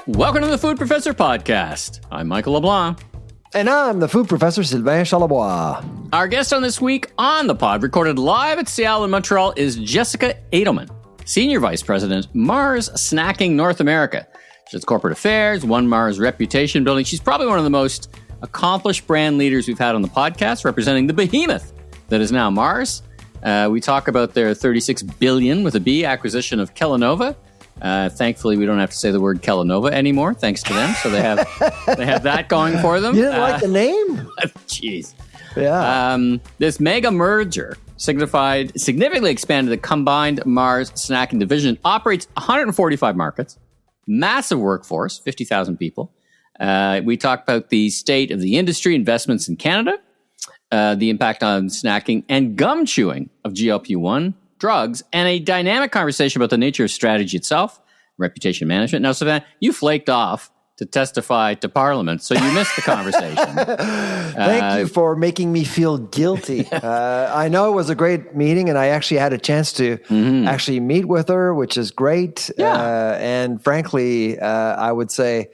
Welcome to the Food Professor Podcast. I'm Michael LeBlanc. And I'm the food professor, Sylvain Charlebois. Our guest on this week on the pod, recorded live at SIAL in Montreal, is Jessica Adelman, Senior Vice President, Mars Snacking North America. She does corporate affairs, won Mars reputation building. She's probably one of the most accomplished brand leaders we've had on the podcast, representing the behemoth that is now Mars. We talk about their $36 billion with a B acquisition of Kellanova. Thankfully, we don't have to say the word Kellanova anymore, thanks to them. So they have that going for them. You didn't like the name? Jeez. Yeah. This mega merger significantly expanded the combined Mars snacking division. Operates 145 markets, massive workforce, 50,000 people. We talk about the state of the industry, investments in Canada, the impact on snacking and gum chewing of GLP-1 drugs, and a dynamic conversation about the nature of strategy itself, reputation management. Now, Savannah, you flaked off to testify to Parliament, so you missed the conversation. Thank you for making me feel guilty. I know it was a great meeting, and I actually had a chance to actually meet with her, which is great. Yeah. And frankly, I would say,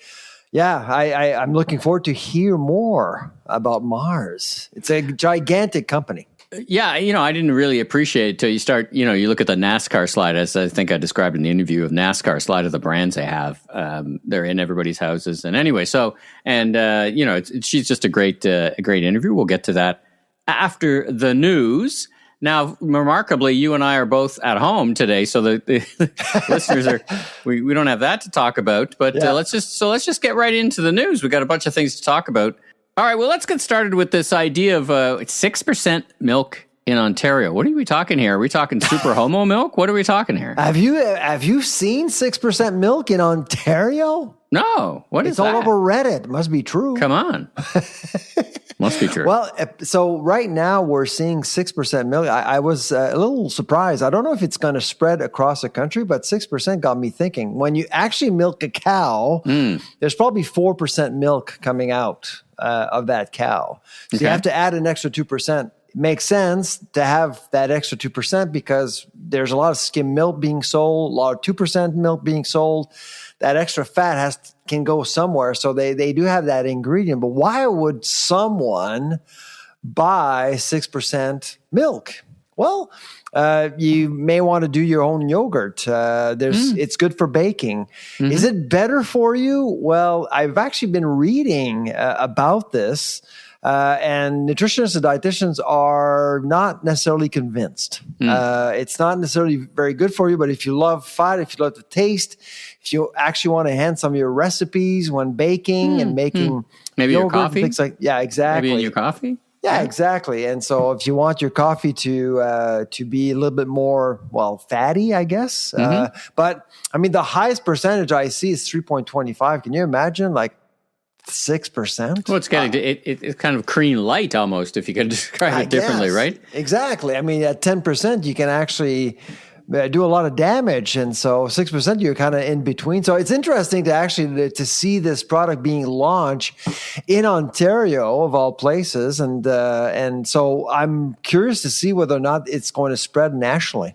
I'm looking forward to hear more about Mars. It's a gigantic company. Yeah, I didn't really appreciate it till you start, you look at the NASCAR slide, as I think I described in the interview of NASCAR slide of the brands they have. They're in everybody's houses. And anyway, she's just a great interview. We'll get to that after the news. Now, remarkably, you and I are both at home today, so the listeners we don't have that to talk about. But let's just get right into the news. We got a bunch of things to talk about. All right, well, let's get started with this idea of 6% milk in Ontario. What are we talking here? Are we talking super homo milk? What are we talking here? Have you seen 6% milk in Ontario? No. What is that? It's all over Reddit. Must be true. Come on. Must be true. Well, so right now we're seeing 6% milk. I was a little surprised. I don't know if it's going to spread across the country, but 6% got me thinking. When you actually milk a cow, there's probably 4% milk coming out of that cow. So you have to add an extra 2%. It makes sense to have that extra 2% because there's a lot of skim milk being sold, a lot of 2% milk being sold. That extra fat can go somewhere. So they do have that ingredient. But why would someone buy 6% milk? Well, you may want to do your own yogurt. It's good for baking. Mm-hmm. Is it better for you? Well, I've actually been reading about this. And nutritionists and dietitians are not necessarily convinced. It's not necessarily very good for you, but if you love fat, if you love the taste, if you actually want to enhance some of your recipes when baking and making maybe yogurt, your coffee, things exactly. Maybe in your coffee. Yeah, exactly. And so if you want your coffee to be a little bit more, fatty, I guess. But I mean, the highest percentage I see is 3.25. Can you imagine 6%? Well, it's getting it's kind of cream light almost, if you could describe it differently, right? Exactly. I mean, at 10%, you can actually do a lot of damage. And so 6%, you're kind of in between. So it's interesting to see this product being launched in Ontario, of all places. And so I'm curious to see whether or not it's going to spread nationally.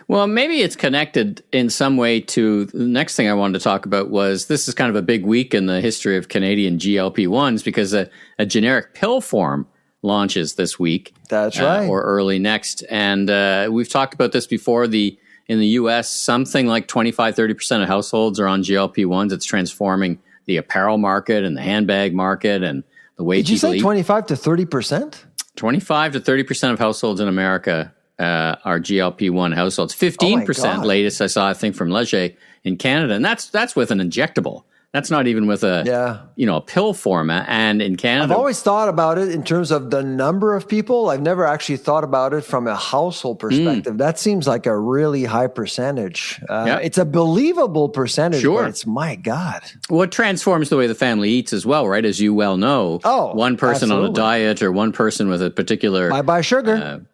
Well, maybe it's connected in some way to the next thing I wanted to talk about was this is kind of a big week in the history of Canadian GLP-1s because a generic pill form launches this week. That's right. Or early next. And we've talked about this before. In the U.S., something like 25-30% of households are on GLP-1s. It's transforming the apparel market and the handbag market and the way people eat. Did you say 25 to 30%? 25 to 30% of households in America are GLP-1 households. 15% latest I saw, I think, from Leger in Canada. And that's with an injectable. That's not even with a pill format. And in Canada, I've always thought about it in terms of the number of people. I've never actually thought about it from a household perspective. That seems like a really high percentage. It's a believable percentage, but it's, my God. Well, it transforms the way the family eats as well, right? As you well know. One person on a diet or one person with a particular... Bye-bye sugar.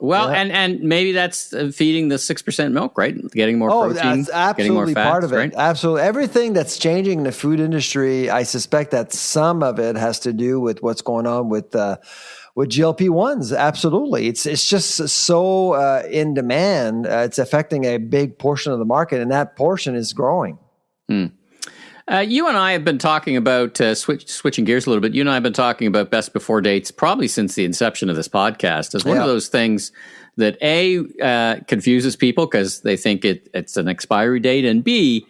Well, and maybe that's feeding the 6% milk, right? Getting more protein, that's absolutely getting more fats, part of it. Right? Absolutely. Everything that's changing in the food industry, I suspect that some of it has to do with what's going on with GLP-1s. Absolutely. It's just so in demand. It's affecting a big portion of the market, and that portion is growing. You and I have been talking about, switching gears a little bit, you and I have been talking about best before dates probably since the inception of this podcast as one of those things that confuses people because they think it's an expiry date, and B,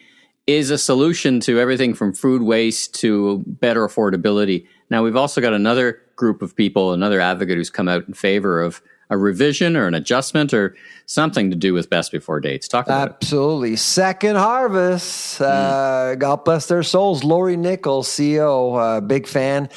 is a solution to everything from food waste to better affordability. Now, we've also got another group of people, another advocate who's come out in favor of a revision or an adjustment or something to do with best before dates. Talk about it. Absolutely. Second Harvest. God bless their souls. Lori Nichols, CEO, big fan.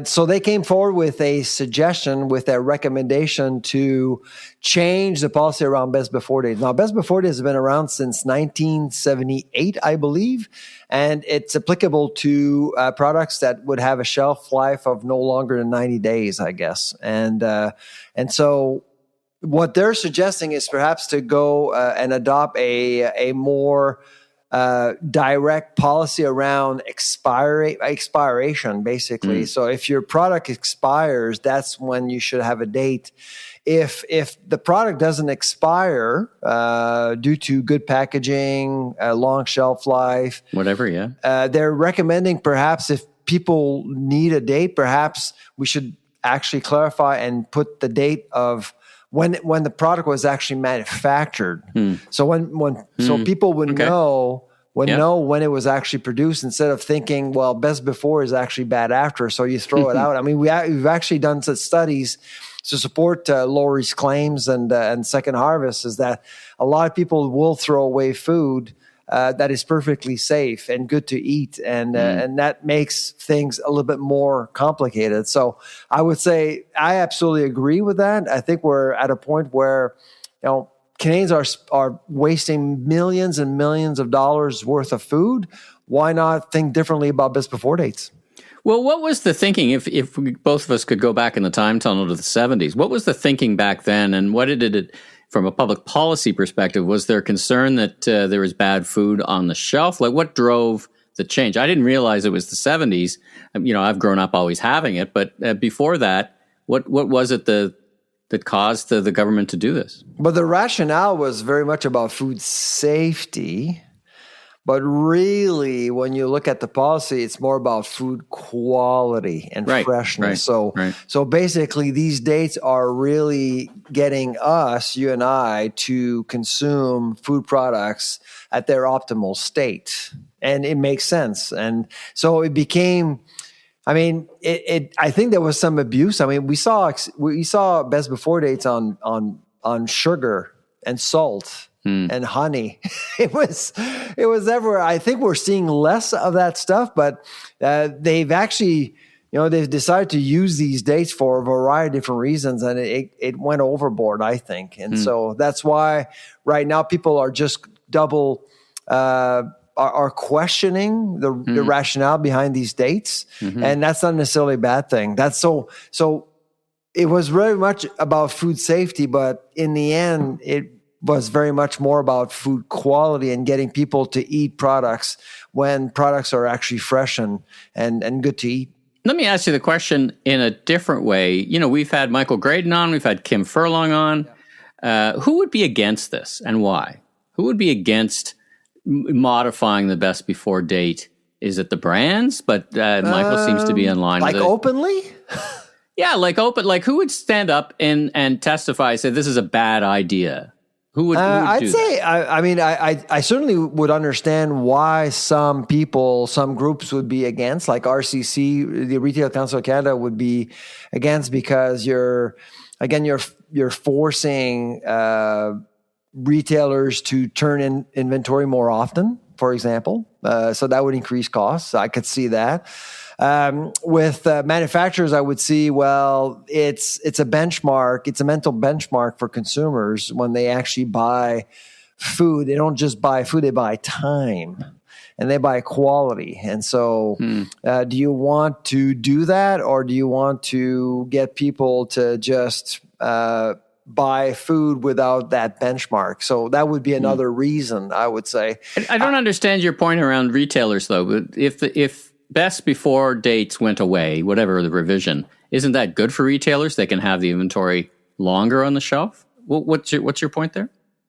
So they came forward with a suggestion, with a recommendation to change the policy around best before dates. Now, best before dates has been around since 1978, I believe, and it's applicable to products that would have a shelf life of no longer than 90 days, I guess. And so what they're suggesting is perhaps to go and adopt a more direct policy around expiration, basically. So if your product expires, that's when you should have a date. If the product doesn't expire due to good packaging, long shelf life, whatever, they're recommending perhaps if people need a date, perhaps we should actually clarify and put the date of when the product was actually manufactured. So so people would know when it was actually produced, instead of thinking, well, best before is actually bad after, so you throw it out. I mean, we've actually done such studies to support Lori's claims and Second Harvest, is that a lot of people will throw away food that is perfectly safe and good to eat, and that makes things a little bit more complicated. So I would say I absolutely agree with that. I think we're at a point where, Canadians are wasting millions and millions of dollars worth of food. Why not think differently about best before dates? Well, what was the thinking, if we, both of us could go back in the time tunnel to the 70s, what was the thinking back then, and what did it, from a public policy perspective, was there concern that there was bad food on the shelf? Like, what drove the change? I didn't realize it was the 70s. I've grown up always having it, but before that, what was it that caused the government to do this? But the rationale was very much about food safety. But really, when you look at the policy, it's more about food quality and freshness. So basically, these dates are really getting us, you and I, to consume food products at their optimal state. And it makes sense. And so it became, I think there was some abuse. I mean, we saw best before dates on sugar and salt. And honey. It was everywhere. I think we're seeing less of that stuff, but they've actually, they've decided to use these dates for a variety of different reasons, and it went overboard, I think. And so that's why right now people are just are questioning the rationale behind these dates, and that's not necessarily a bad thing. That's so it was very much about food safety, but in the end, it was very much more about food quality and getting people to eat products when products are actually fresh and good to eat. Let me ask you the question in a different way. We've had Michael Graydon on, we've had Kim Furlong on. Who would be against this and why? Who would be against modifying the best before date? Is it the brands? But Michael seems to be in line with it. Like openly? Yeah, like who would stand up and testify, say this is a bad idea? Who would I'd do say, that? I certainly would understand why some groups would be against, like RCC, the Retail Council of Canada, would be against, because you're forcing retailers to turn in inventory more often, for example. So that would increase costs. I could see that. With manufacturers, I would see, well, it's a benchmark. It's a mental benchmark for consumers when they actually buy food. They don't just buy food, they buy time, and they buy quality. And so do you want to do that, or do you want to get people to just buy food without that benchmark? So that would be another reason, I would say. I don't understand your point around retailers, though. But if best before dates went away, whatever the revision, isn't that good for retailers? They can have the inventory longer on the shelf. What's your point there?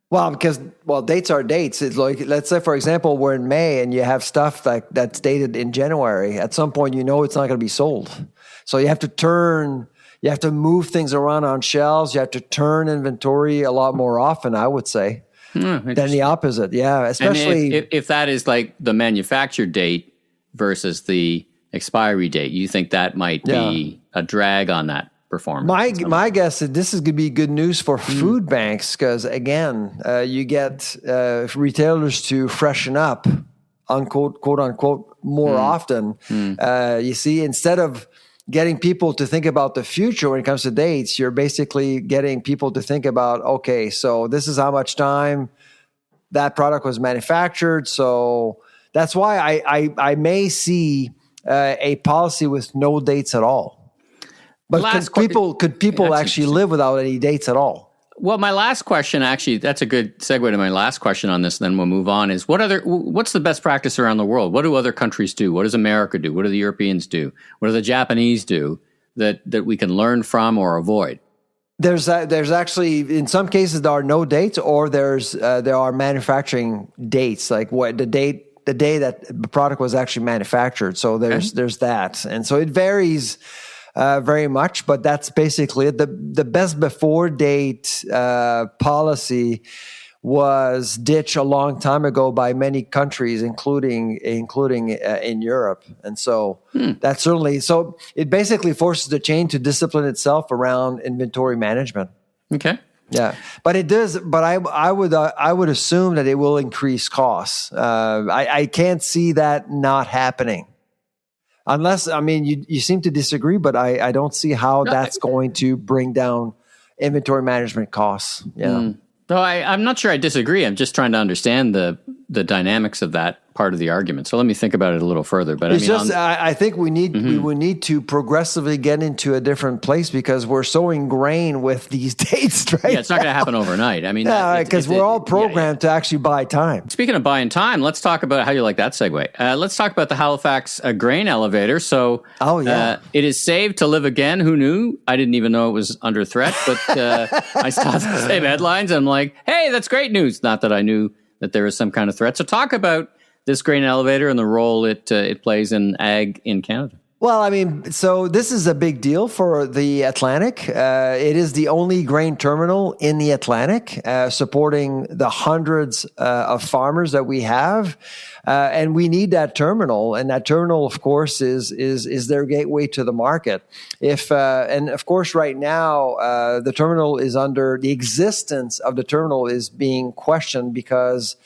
Well, because dates are dates. It's like, let's say, for example, we're in May and you have stuff that's dated in January. At some point, it's not going to be sold. So you have to move things around on shelves. You have to turn inventory a lot more often, I would say, than the opposite. Yeah, especially if that is like the manufacture date versus the expiry date. You think that might be a drag on that performance? My guess is this is going to be good news for food banks because, again, you get retailers to freshen up, unquote, quote unquote, more often. You see, instead of getting people to think about the future when it comes to dates, you're basically getting people to think about, okay, so this is how much time that product was manufactured. So that's why I may see a policy with no dates at all. But could people actually live without any dates at all? Well, my last question, actually, that's a good segue to my last question on this, and then we'll move on, is what's the best practice around the world? What do other countries do? What does America do? What do the Europeans do? What do the Japanese do that we can learn from or avoid? There's actually, in some cases, there are no dates, or there are manufacturing dates, like the day that the product was actually manufactured. So there's that. And so it varies very much, but that's basically it. The best before date policy was ditched a long time ago by many countries, including in Europe. And so that's certainly, so it basically forces the chain to discipline itself around inventory management. Okay. Yeah, but it does. But I would assume that it will increase costs. I can't see that not happening. Unless, I mean, you seem to disagree, but I don't see how that's going to bring down inventory management costs. Yeah. No, I'm not sure I disagree. I'm just trying to understand the dynamics of that part of the argument. So let me think about it a little further. But I think we need to progressively get into a different place because we're so ingrained with these dates, right? Yeah, it's not going to happen overnight. I mean, because we're all programmed to actually buy time. Speaking of buying time, let's talk about how you like that segue. Let's talk about the Halifax grain elevator. So, it is saved to live again. Who knew? I didn't even know it was under threat, but I saw the same headlines. And I'm like, hey, that's great news. Not that I knew that there is some kind of threat. So talk about this grain elevator and the role it plays in ag in Canada. Well, I mean, so this is a big deal for the Atlantic. It is the only grain terminal in the Atlantic, supporting the hundreds of farmers that we have. And we need that terminal. And that terminal, of course, is their gateway to the market. And of course, right now, the existence of the terminal is being questioned because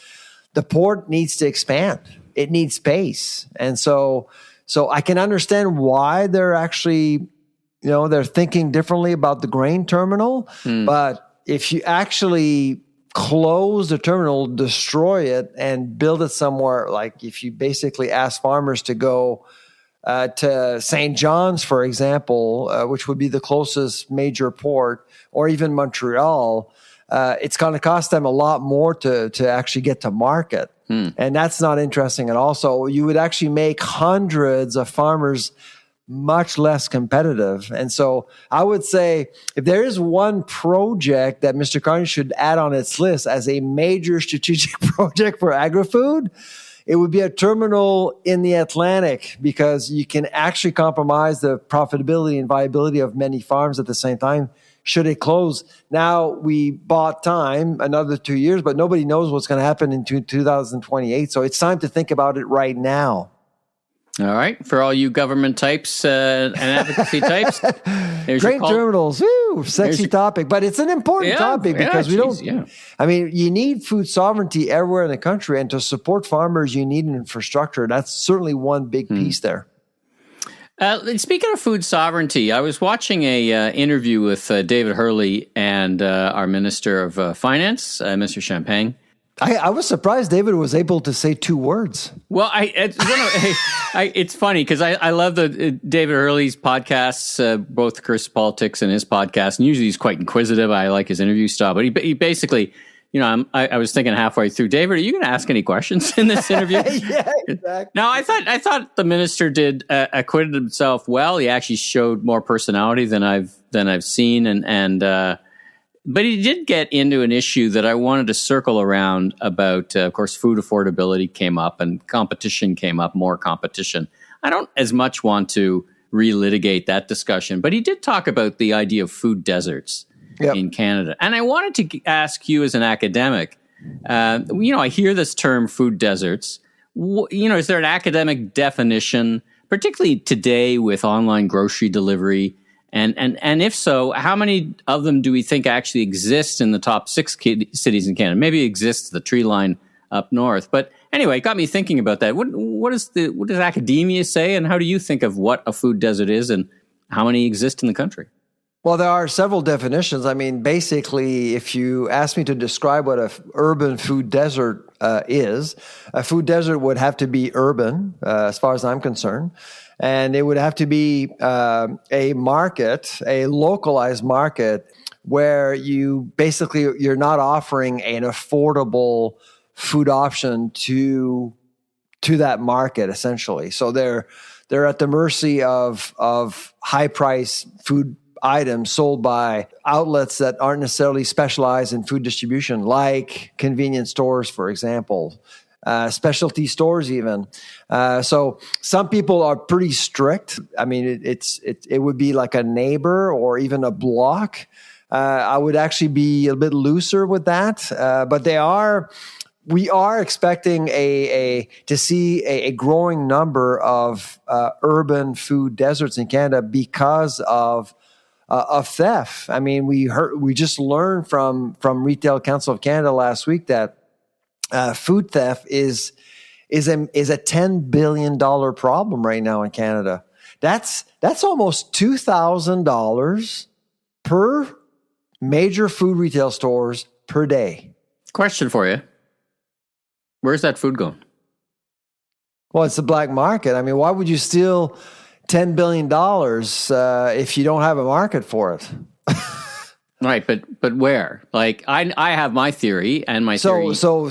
the port needs to expand. It needs space. And so I can understand why they're actually, they're thinking differently about the grain terminal. But if you actually close the terminal, destroy it, and build it somewhere, like if you basically ask farmers to go to St. John's, for example, which would be the closest major port, or even Montreal, it's going to cost them a lot more to actually get to market. And that's not interesting at all. So you would actually make hundreds of farmers much less competitive. And so I would say if there is one project that Mr. Carney should add on its list as a major strategic project for agri-food, it would be a terminal in the Atlantic, because you can actually compromise the profitability and viability of many farms at the same time should it close. Now, we bought time, another 2 years, but nobody knows what's going to happen in 2028. So it's time to think about it right now. All right. For all you government types and advocacy types. Grain terminals. Woo, sexy topic. But it's an important topic because I mean, you need food sovereignty everywhere in the country. And to support farmers, you need an infrastructure. That's certainly one big piece there. Speaking of food sovereignty, I was watching a interview with David Hurley and our Minister of Finance, Mr. Champagne. I was surprised David was able to say 2 words. Well, it's funny because I love the David Hurley's podcasts, both Chris Politics and his podcast. And usually he's quite inquisitive. I like his interview style, but he basically, I was thinking halfway through, David, are you going to ask any questions in this interview? Yeah, exactly. No, I thought the minister did acquitted himself well. He actually showed more personality than I've seen, and But he did get into an issue that I wanted to circle around about, of course, food affordability came up and competition came up, more competition. I don't as much want to relitigate that discussion, but he did talk about the idea of food deserts in Canada. And I wanted to ask you as an academic, I hear this term food deserts. Is there an academic definition, particularly today with online grocery delivery? And if so, how many of them do we think actually exist in the top 6 cities in Canada? Maybe exists the tree line up north. But anyway, it got me thinking about that. What does academia say, and how do you think of what a food desert is, and how many exist in the country? Well, there are several definitions. I mean, basically, if you ask me to describe what an urban food desert is, a food desert would have to be urban, as far as I'm concerned. And it would have to be a market, a localized market, where you're not offering an affordable food option to that market, essentially. So they're at the mercy of high price food items sold by outlets that aren't necessarily specialized in food distribution, like convenience stores, for example. Specialty stores even. So some people are pretty strict. I mean, it would be like a neighbor or even a block. I would actually be a bit looser with that. But we are expecting to see a growing number of urban food deserts in Canada because of theft. I mean, we just learned from Retail Council of Canada last week that food theft is a $10 billion problem right now in Canada. That's almost $2,000 per major food retail stores per day. Question for you. Where's that food going? Well, it's the black market. I mean, why would you steal $10 billion if you don't have a market for it? Right, but where? Like, I have my theory, and my theory. So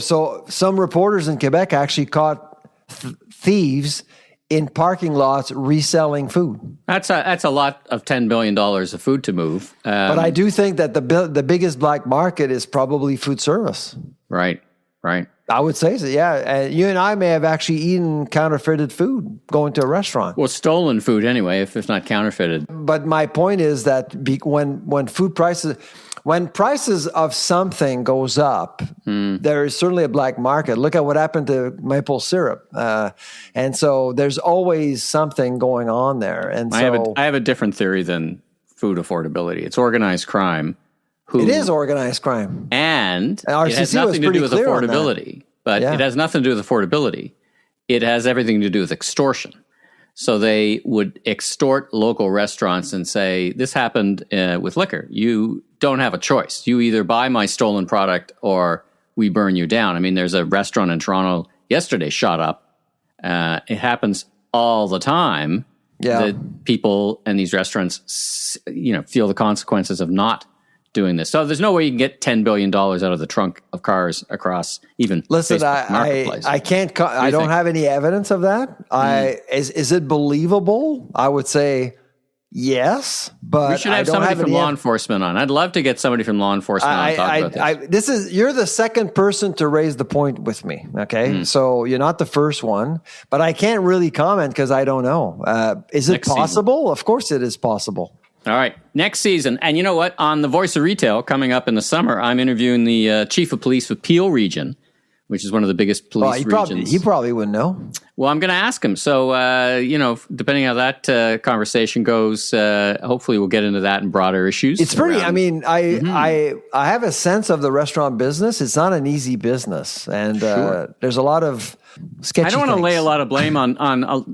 some reporters in Quebec actually caught thieves in parking lots reselling food. That's a lot of $10 billion of food to move. But I do think that the biggest black market is probably food service. Right. I would say so, yeah. You and I may have actually eaten counterfeited food going to a restaurant. Well, stolen food anyway, if it's not counterfeited. But my point is that when prices of something goes up, there is certainly a black market. Look at what happened to maple syrup. And so there's always something going on there. And so I have a different theory than food affordability. It's organized crime. It is organized crime. And RCC it has nothing to do with affordability. But it has nothing to do with affordability. It has everything to do with extortion. So they would extort local restaurants and say, this happened with liquor. You don't have a choice. You either buy my stolen product or we burn you down. I mean, there's a restaurant in Toronto yesterday shot up. It happens all the time that people in these restaurants, feel the consequences of not doing this. So there's no way you can get $10 billion out of the trunk of cars across even Facebook Marketplace. I can't. I don't have any evidence of that. Is it believable? I would say yes, but we should have somebody from law enforcement on. I'd love to get somebody from law enforcement on to talk about this. You're the second person to raise the point with me. Okay, so you're not the first one, but I can't really comment because I don't know. Is it possible? Of course, it is possible. All right, next season. And you know what? On The Voice of Retail, coming up in the summer, I'm interviewing the chief of police of Peel Region, which is one of the biggest police regions. He probably wouldn't know. Well, I'm going to ask him. So, depending on how that conversation goes, hopefully we'll get into that and broader issues. It's pretty, I have a sense of the restaurant business. It's not an easy business. And there's a lot of sketchy I don't want to things. lay a lot of blame on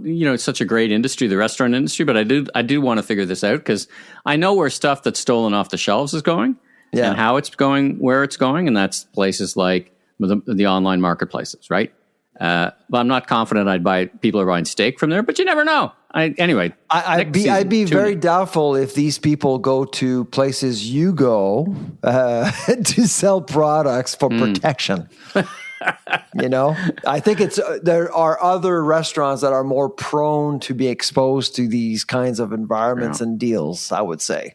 it's such a great industry, the restaurant industry, but I do want to figure this out because I know where stuff that's stolen off the shelves is going and how it's going, where it's going, and that's places like the online marketplaces, right? But I'm not confident people are buying steak from there, but you never know. I'd be very doubtful if these people go to places you go to sell products for protection. I think there are other restaurants that are more prone to be exposed to these kinds of environments and deals, I would say.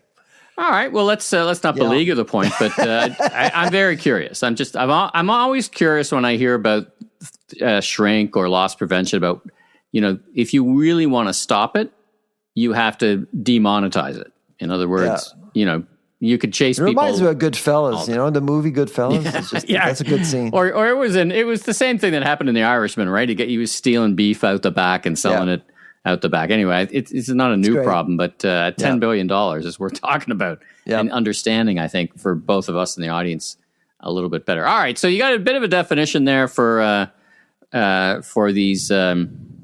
All right. Well, let's not beleaguer the point, but I'm very curious. I'm always curious when I hear about shrink or loss prevention. About if you really want to stop it, you have to demonetize it. In other words, you could chase people. It reminds me of Goodfellas, the movie Goodfellas. That's a good scene. Or it was the same thing that happened in The Irishman, right? He was stealing beef out the back and selling it out the back. Anyway, it's not a new problem, but $10 billion is worth talking about and understanding, I think, for both of us in the audience a little bit better. All right, so you got a bit of a definition there for these urban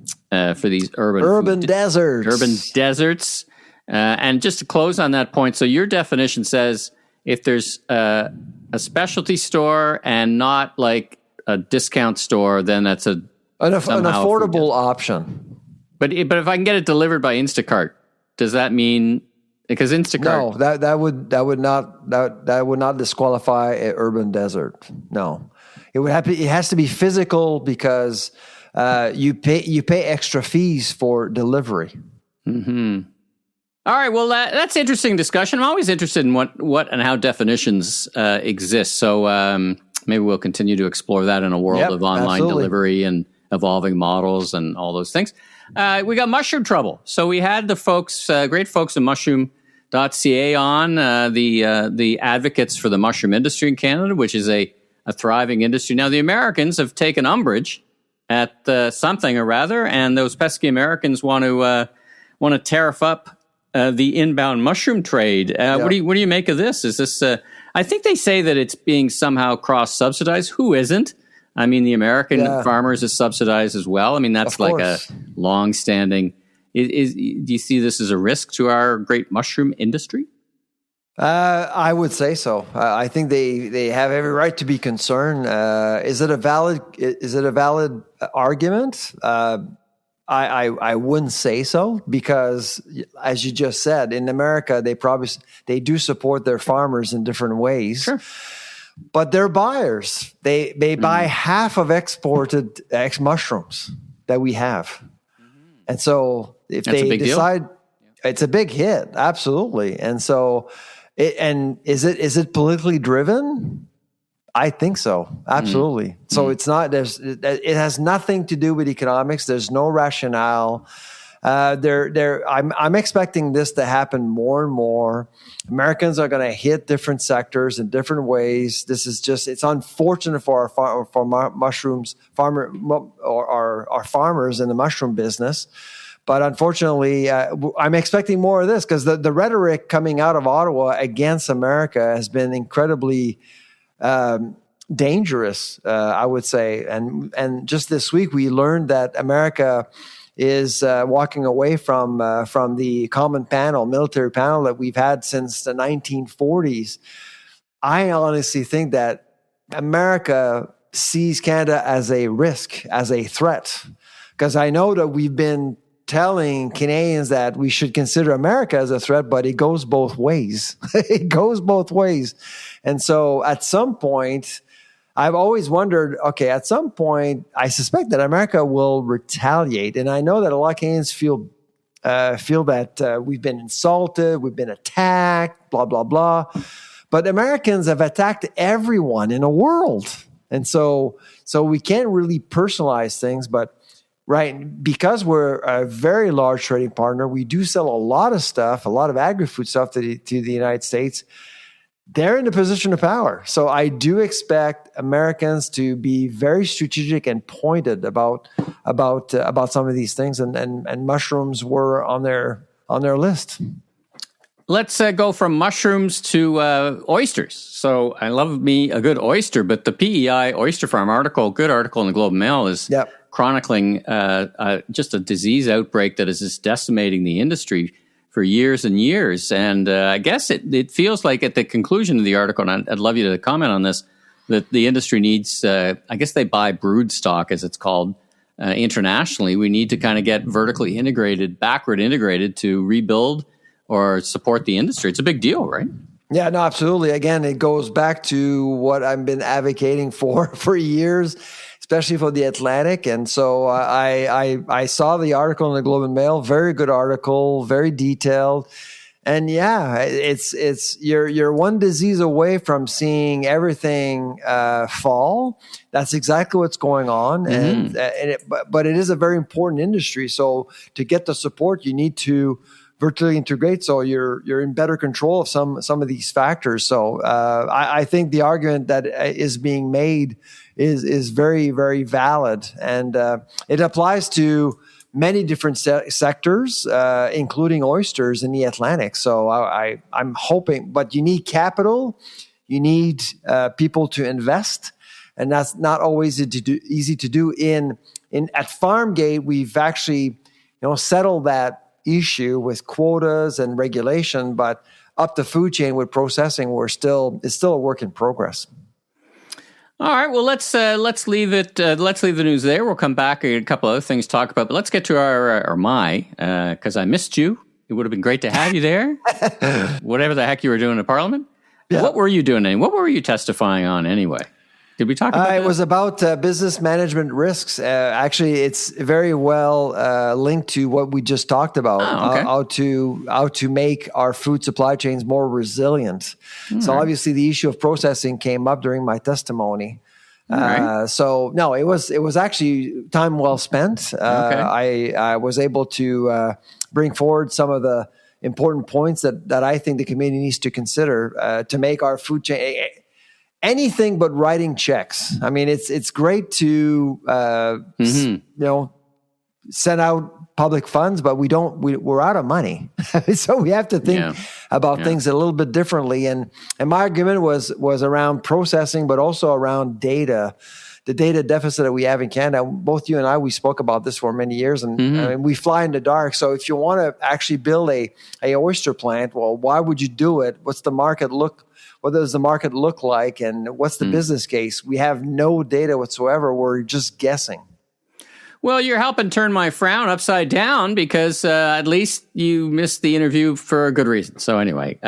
deserts. And just to close on that point, so your definition says if there's a specialty store and not like a discount store, then that's an affordable option. But if I can get it delivered by Instacart, does that mean because Instacart? No, that would not disqualify an urban desert. No, it has to be physical because you pay extra fees for delivery. Mm-hmm. All right, well, that's interesting discussion. I'm always interested in what and how definitions exist. So maybe we'll continue to explore that in a world of online delivery and evolving models and all those things. We got mushroom trouble. So we had the folks, great folks at mushroom.ca on, the advocates for the mushroom industry in Canada, which is a thriving industry. Now, the Americans have taken umbrage at something or other, and those pesky Americans want to tariff up the inbound mushroom trade. What do you make of this? Is this? I think they say that it's being somehow cross-subsidized. Who isn't? I mean, the American farmers is subsidized as well. I mean, that's like a long-standing. Do you see this as a risk to our great mushroom industry? I would say so. I think they have every right to be concerned. Is it a valid argument? I wouldn't say so because, as you just said, in America they do support their farmers in different ways. Sure. But they're buyers. They buy half of exported mushrooms that we have, and so if they decide, it's a big hit, absolutely. And so, is it politically driven? I think so, absolutely. So it's not. It has nothing to do with economics. There's no rationale. I'm expecting this to happen more and more. Americans are going to hit different sectors in different ways. This is it's unfortunate for our farmers in the mushroom business. But unfortunately, I'm expecting more of this because the rhetoric coming out of Ottawa against America has been incredibly dangerous, I would say. And just this week, we learned that America is walking away from the common military panel that we've had since the 1940s. I honestly think that America sees Canada as a risk, as a threat, because I know that we've been telling Canadians that we should consider America as a threat, but it goes both ways. It goes both ways. And so at some point, I've always wondered, okay, at some point, I suspect that America will retaliate. And I know that a lot of Canadians feel that we've been insulted, we've been attacked, blah, blah, blah. But Americans have attacked everyone in the world. And so we can't really personalize things, but because we're a very large trading partner, we do sell a lot of stuff, a lot of agri-food stuff to the United States. They're in a position of power. So I do expect Americans to be very strategic and pointed about some of these things, and mushrooms were on their list. Let's go from mushrooms to oysters. So I love me a good oyster, but the PEI Oyster Farm good article in the Globe and Mail is chronicling just a disease outbreak that is just decimating the industry for years and years. And I guess it feels like at the conclusion of the article, and I'd love you to comment on this, that the industry needs, I guess they buy brood stock, as it's called, internationally. We need to kind of get vertically integrated, backward integrated to rebuild or support the industry. It's a big deal, right? Yeah, no, absolutely. Again, it goes back to what I've been advocating for years, especially for the Atlantic. And so I saw the article in the Globe and Mail, very good article, very detailed. And yeah, it's you're one disease away from seeing everything fall. That's exactly what's going on, but it is a very important industry. So to get the support, you need to vertically integrate, so you're in better control of some of these factors. So I think the argument that is being made is very, very valid, and it applies to many different sectors, including oysters in the Atlantic. So I'm hoping, but you need capital, you need people to invest, and that's not always easy to do. At Farmgate, we've actually settled that issue with quotas and regulation, but up the food chain with processing, it's still a work in progress. All right. Well, let's leave it. Let's leave the news there. We'll come back and a couple other things to talk about. But let's get to because I missed you. It would have been great to have you there. Whatever the heck you were doing in Parliament. Yeah. What were you doing? What were you testifying on anyway? Did we talk about that? It was about business management risks. Actually, it's very well linked to what we just talked about, how to make our food supply chains more resilient. So obviously the issue of processing came up during my testimony. So no, it was actually time well spent. I was able to bring forward some of the important points that I think the committee needs to consider to make our food chain anything but writing checks. I mean, it's great to send out public funds, but we're out of money, so we have to think about things a little bit differently. And my argument was around processing, but also around data. The data deficit that we have in Canada. Both you and I, we spoke about this for many years, and I mean, we fly in the dark. So if you want to actually build a oyster plant, well, why would you do it? What does the market look like, and what's the business case? We have no data whatsoever. We're just guessing. Well, you're helping turn my frown upside down, because at least you missed the interview for a good reason. So anyway,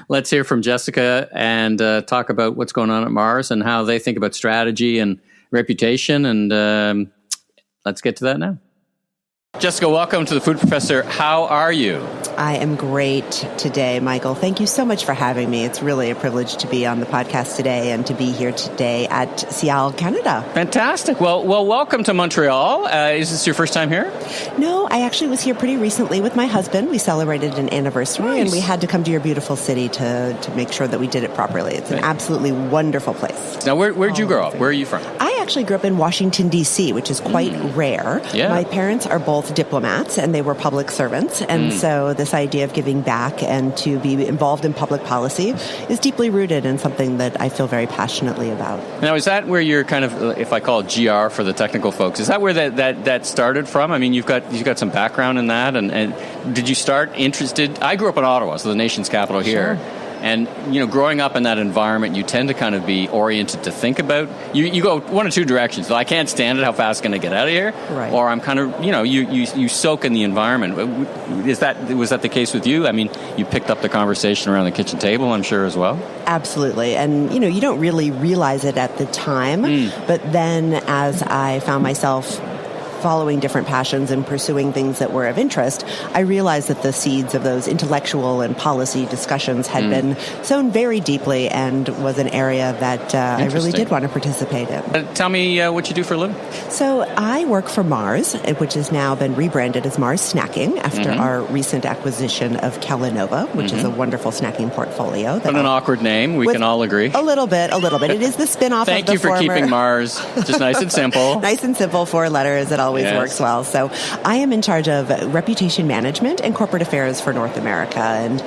let's hear from Jessica and talk about what's going on at Mars and how they think about strategy and reputation. And let's get to that now. Jessica, welcome to the Food Professor. How are you? I am great today, Michael. Thank you so much for having me. It's really a privilege to be on the podcast today and to be here today at SIAL Canada. Fantastic. Well, welcome to Montreal. Is this your first time here? No, I actually was here pretty recently with my husband. We celebrated an anniversary, and we had to come to your beautiful city to make sure that we did it properly. It's an absolutely wonderful place. Now, where did you grow up? Where are you from? I actually grew up in Washington, D.C., which is quite rare. Yeah. My parents are both diplomats, and they were public servants, and so this idea of giving back and to be involved in public policy is deeply rooted in something that I feel very passionately about. Now, is that where you're kind of, if I call it GR for the technical folks, is that where that started from? I mean, you've got some background in that, and did you start interested? I grew up in Ottawa, so the nation's capital here. Sure. And, growing up in that environment, you tend to kind of be oriented to think about, you go one of two directions. So I can't stand it, how fast can I get out of here? Right. Or I'm kind of, you soak in the environment. Was that the case with you? I mean, you picked up the conversation around the kitchen table, I'm sure, as well? Absolutely. And, you don't really realize it at the time. But then as I found myself following different passions and pursuing things that were of interest, I realized that the seeds of those intellectual and policy discussions had been sown very deeply and was an area that I really did want to participate in. Tell me what you do for a living. So I work for Mars, which has now been rebranded as Mars Snacking after our recent acquisition of Kellanova, which is a wonderful snacking portfolio. But an awkward name, we can all agree. A little bit. It is the spin-off of the former. Thank you for keeping Mars just nice and simple. Nice and simple, 4 letters. It always works well. So I am in charge of reputation management and corporate affairs for North America. And,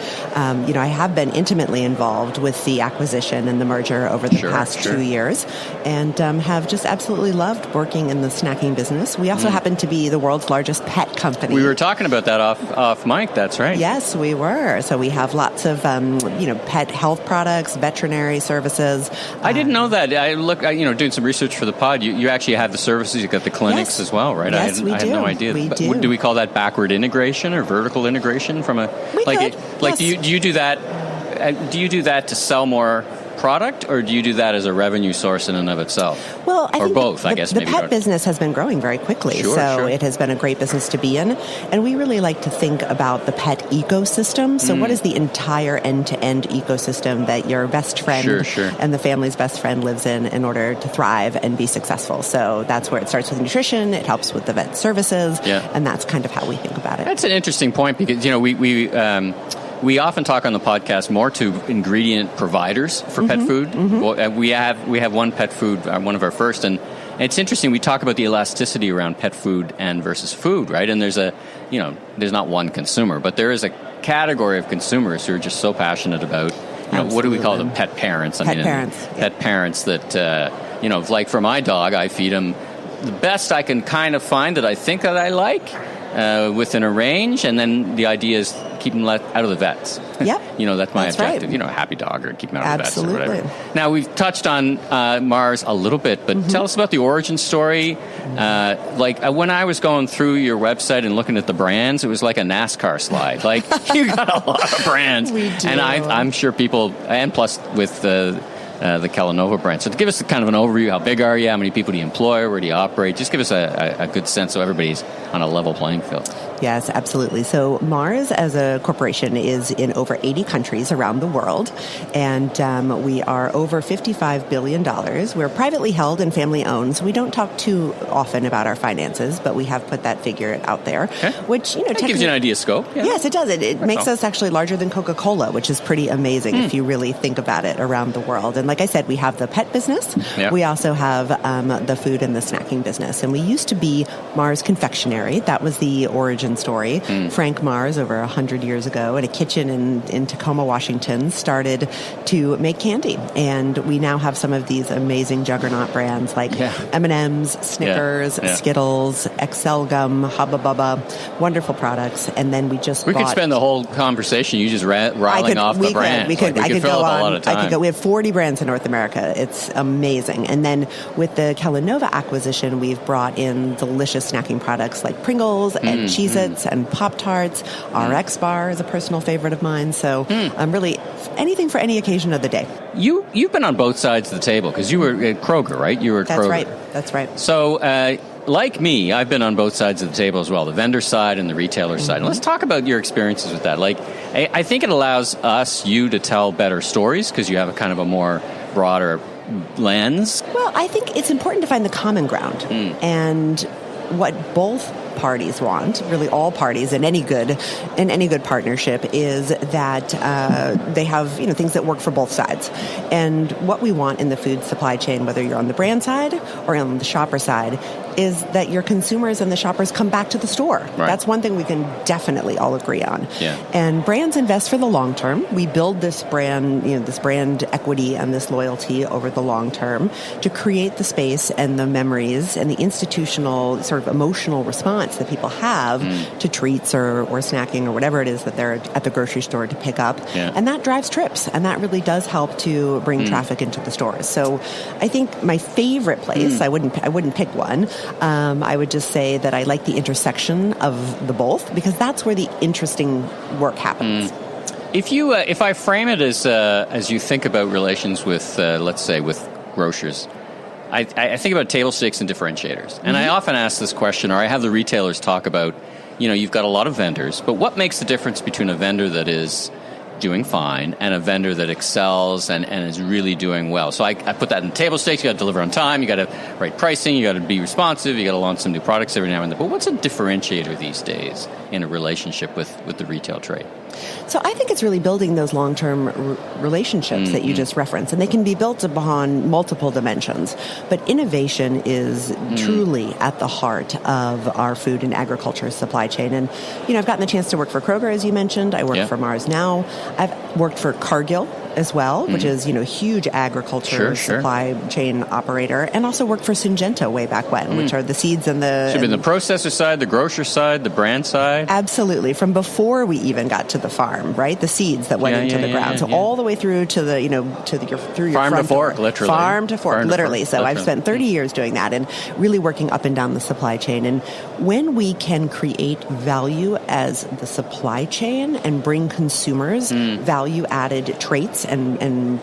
I have been intimately involved with the acquisition and the merger over the past 2 years, and have just absolutely loved working in the snacking business. We also happen to be the world's largest pet company. We were talking about that off mic. That's right. Yes, we were. So we have lots of, pet health products, veterinary services. I didn't know that. I doing some research for the pod. You actually have the services. You got the clinics as well, right? Yes, I had no idea. We do. Do we call that backward integration or vertical integration from a? We could. Do you do that? Do you do that to sell more product, or do you do that as a revenue source in and of itself? Well, I think both, I guess. The pet business has been growing very quickly, so it has been a great business to be in. And we really like to think about the pet ecosystem. So what is the entire end-to-end ecosystem that your best friend and the family's best friend lives in order to thrive and be successful? So that's where it starts with nutrition. It helps with the vet services, and that's kind of how we think about it. That's an interesting point because, we often talk on the podcast more to ingredient providers for pet food. Well, we have one pet food, one of our first, and it's interesting. We talk about the elasticity around pet food and versus food, right? And there's there's not one consumer, but there is a category of consumers who are just so passionate about, what do we call them? Pet parents. Pet parents that, like for my dog, I feed him the best I can kind of find that I think that I like. Within a range, and then the idea is keep them out of the vets. Yep. That's my objective. Right. A happy dog, or keep them out Absolutely. of the vets or whatever. Now, we've touched on Mars a little bit, but tell us about the origin story. When I was going through your website and looking at the brands, it was like a NASCAR slide. Like, you got a lot of brands. We do. And I'm sure people, and plus with the Kellanova brand. So to give us kind of an overview, how big are you? How many people do you employ? Where do you operate? Just give us a good sense so everybody's on a level playing field. Yes, absolutely. So Mars as a corporation is in over 80 countries around the world, and we are over $55 billion. We're privately held and family owned, so we don't talk too often about our finances, but we have put that figure out there, which, that gives you an idea of scope. Yeah. Yes, it does. It makes us actually larger than Coca-Cola, which is pretty amazing if you really think about it around the world. And like I said, we have the pet business. Yeah. We also have the food and the snacking business. And we used to be Mars Confectionery. That was the origin story. Frank Mars, over 100 years ago, in a kitchen in Tacoma, Washington, started to make candy. And we now have some of these amazing juggernaut brands like M&M's, Snickers, Skittles, Excel Gum, Hubba Bubba, wonderful products. And then we could spend the whole conversation you just riling off the brands. I could fill go up on. A lot of time. We have 40 brands in North America. It's amazing. And then with the Kellanova acquisition, we've brought in delicious snacking products like Pringles and Cheez-Its and Pop-Tarts. RX Bar is a personal favorite of mine. So really anything for any occasion of the day. You've been on both sides of the table because you were at Kroger, right? You were at Kroger. That's right. So like me, I've been on both sides of the table as well, the vendor side and the retailer side. And let's talk about your experiences with that. Like, I think it allows you to tell better stories because you have a kind of a more broader lens. Well, I think it's important to find the common ground. And what both parties want, really all parties in any good partnership, is that they have things that work for both sides. And what we want in the food supply chain, whether you're on the brand side or on the shopper side, is that your consumers and the shoppers come back to the store. Right. That's one thing we can definitely all agree on. Yeah. And brands invest for the long term. We build this brand, this brand equity and this loyalty over the long term to create the space and the memories and the institutional sort of emotional response that people have to treats or snacking or whatever it is that they're at the grocery store to pick up. Yeah. And that drives trips, and that really does help to bring traffic into the stores. So I think my favorite place, I wouldn't pick one. I would just say that I like the intersection of the both because that's where the interesting work happens. If I frame it as you think about relations with, let's say, with grocers, I think about table stakes and differentiators. And I often ask this question, or I have the retailers talk about, you've got a lot of vendors, but what makes the difference between a vendor that is doing fine and a vendor that excels and is really doing well? So I put that in table stakes. You got to deliver on time. You got to write pricing. You got to be responsive. You got to launch some new products every now and then. But what's a differentiator these days in a relationship with the retail trade? So I think it's really building those long-term relationships that you just referenced, and they can be built upon multiple dimensions. But innovation is truly at the heart of our food and agriculture supply chain. And, I've gotten the chance to work for Kroger, as you mentioned. I work for Mars now. I've worked for Cargill as well, which is, huge agriculture supply chain operator, and also worked for Syngenta way back when, which are the seeds and the... So you've been the processor side, the grocer side, the brand side? Absolutely. From before we even got to the farm, right? The seeds that went into the ground. So all the way through to the, through your farm front to fork, door. literally. Farm to fork, literally. So I've spent 30 years doing that and really working up and down the supply chain. And when we can create value as the supply chain and bring consumers value-added traits and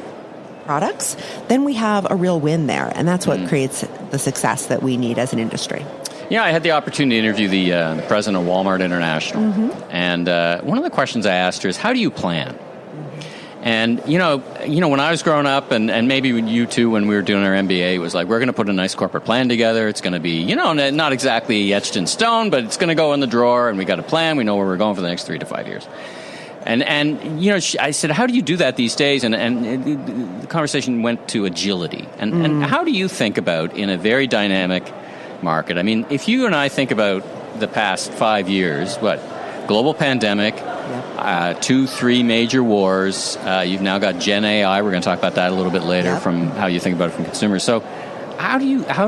products, then we have a real win there. And that's what creates the success that we need as an industry. Yeah, I had the opportunity to interview the president of Walmart International. And one of the questions I asked her is, how do you plan? And, you know, when I was growing up, and maybe you too, when we were doing our MBA, it was like, we're going to put a nice corporate plan together. It's going to be, you know, not exactly etched in stone, but it's going to go in the drawer, and we got a plan. We know where we're going for the next 3 to 5 years. And you know, I said, how do you do that these days? And the conversation went to agility. And how do you think about, in a very dynamic market? I mean, if you and I think about the past 5 years, global pandemic, 2-3 major wars. You've now got Gen AI. We're going to talk about that a little bit later from how you think about it from consumers. So how do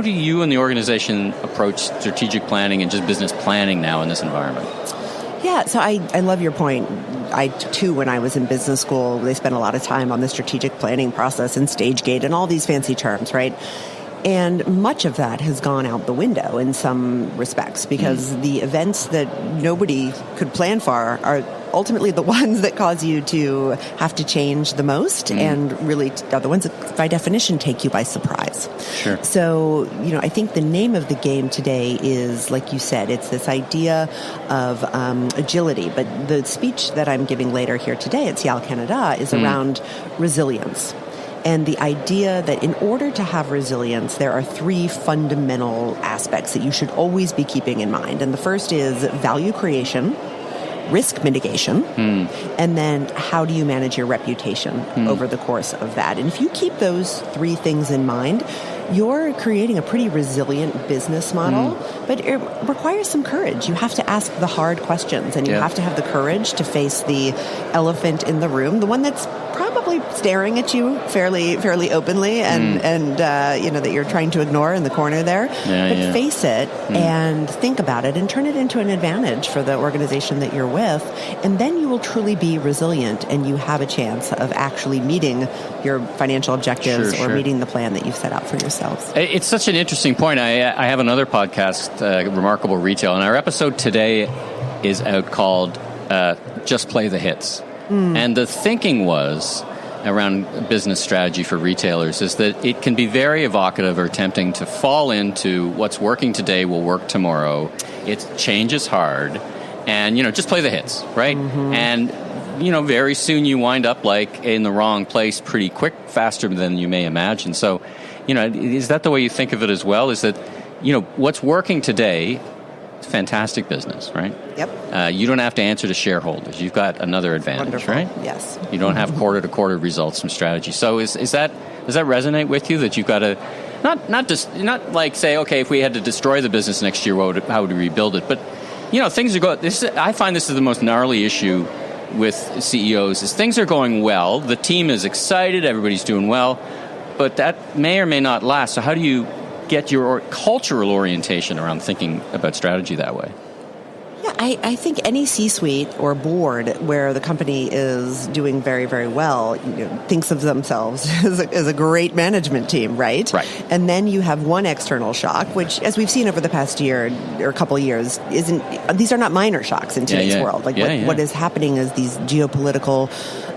you and the organization approach strategic planning and just business planning now in this environment? Yeah, so I love your point. I, too, when I was in business school, they spent a lot of time on the strategic planning process and stage gate and all these fancy terms, right? And much of that has gone out the window in some respects because the events that nobody could plan for are ultimately the ones that cause you to have to change the most and really are the ones that, by definition, take you by surprise. Sure. So, you know, I think the name of the game today is, like you said, it's this idea of agility. But the speech that I'm giving later here today at SIAL Canada is around resilience. And the idea that in order to have resilience, there are 3 fundamental aspects that you should always be keeping in mind. And the first is value creation, risk mitigation, and then how do you manage your reputation over the course of that. And if you keep those 3 things in mind, you're creating a pretty resilient business model, but it requires some courage. You have to ask the hard questions, and you have to have the courage to face the elephant in the room, the one that's probably staring at you fairly openly, and you know, that you're trying to ignore in the corner there. But face it and think about it and turn it into an advantage for the organization that you're with, and then you will truly be resilient, and you have a chance of actually meeting your financial objectives or meeting the plan that you've set out for yourselves. It's such an interesting point. I have another podcast, Remarkable Retail, and our episode today is out called Just Play the Hits. And the thinking was around business strategy for retailers is that it can be very evocative or tempting to fall into what's working today will work tomorrow. Change is hard, and, you know, just play the hits, right? And, you know, very soon you wind up like in the wrong place pretty quick, faster than you may imagine. So, you know, is that the way you think of it as well? Is that, you know, what's working today, fantastic business, right? Yep. You don't have to answer to shareholders. You've got another advantage, Wonderful. Right? Yes. You don't have quarter-to-quarter results from strategy. So does that resonate with you, that you've got to not like say, okay, if we had to destroy the business next year, how would we rebuild it? But, you know, things are going. I find this is the most gnarly issue with CEOs is things are going well. The team is excited. Everybody's doing well, but that may or may not last. So how do you get your cultural orientation around thinking about strategy that way? Yeah, I think any C-suite or board where the company is doing very, very well, you know, thinks of themselves as a great management team, right? Right. And then you have one external shock, which, as we've seen over the past year or a couple of years, these are not minor shocks in today's world. Like what is happening is these geopolitical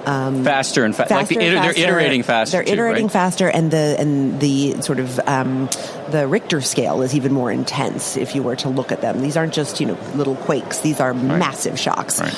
faster and faster. Like they're iterating faster. They're iterating faster, and the sort of the Richter scale is even more intense. If you were to look at them, these aren't just, you know, little quakes. These are massive shocks. Right.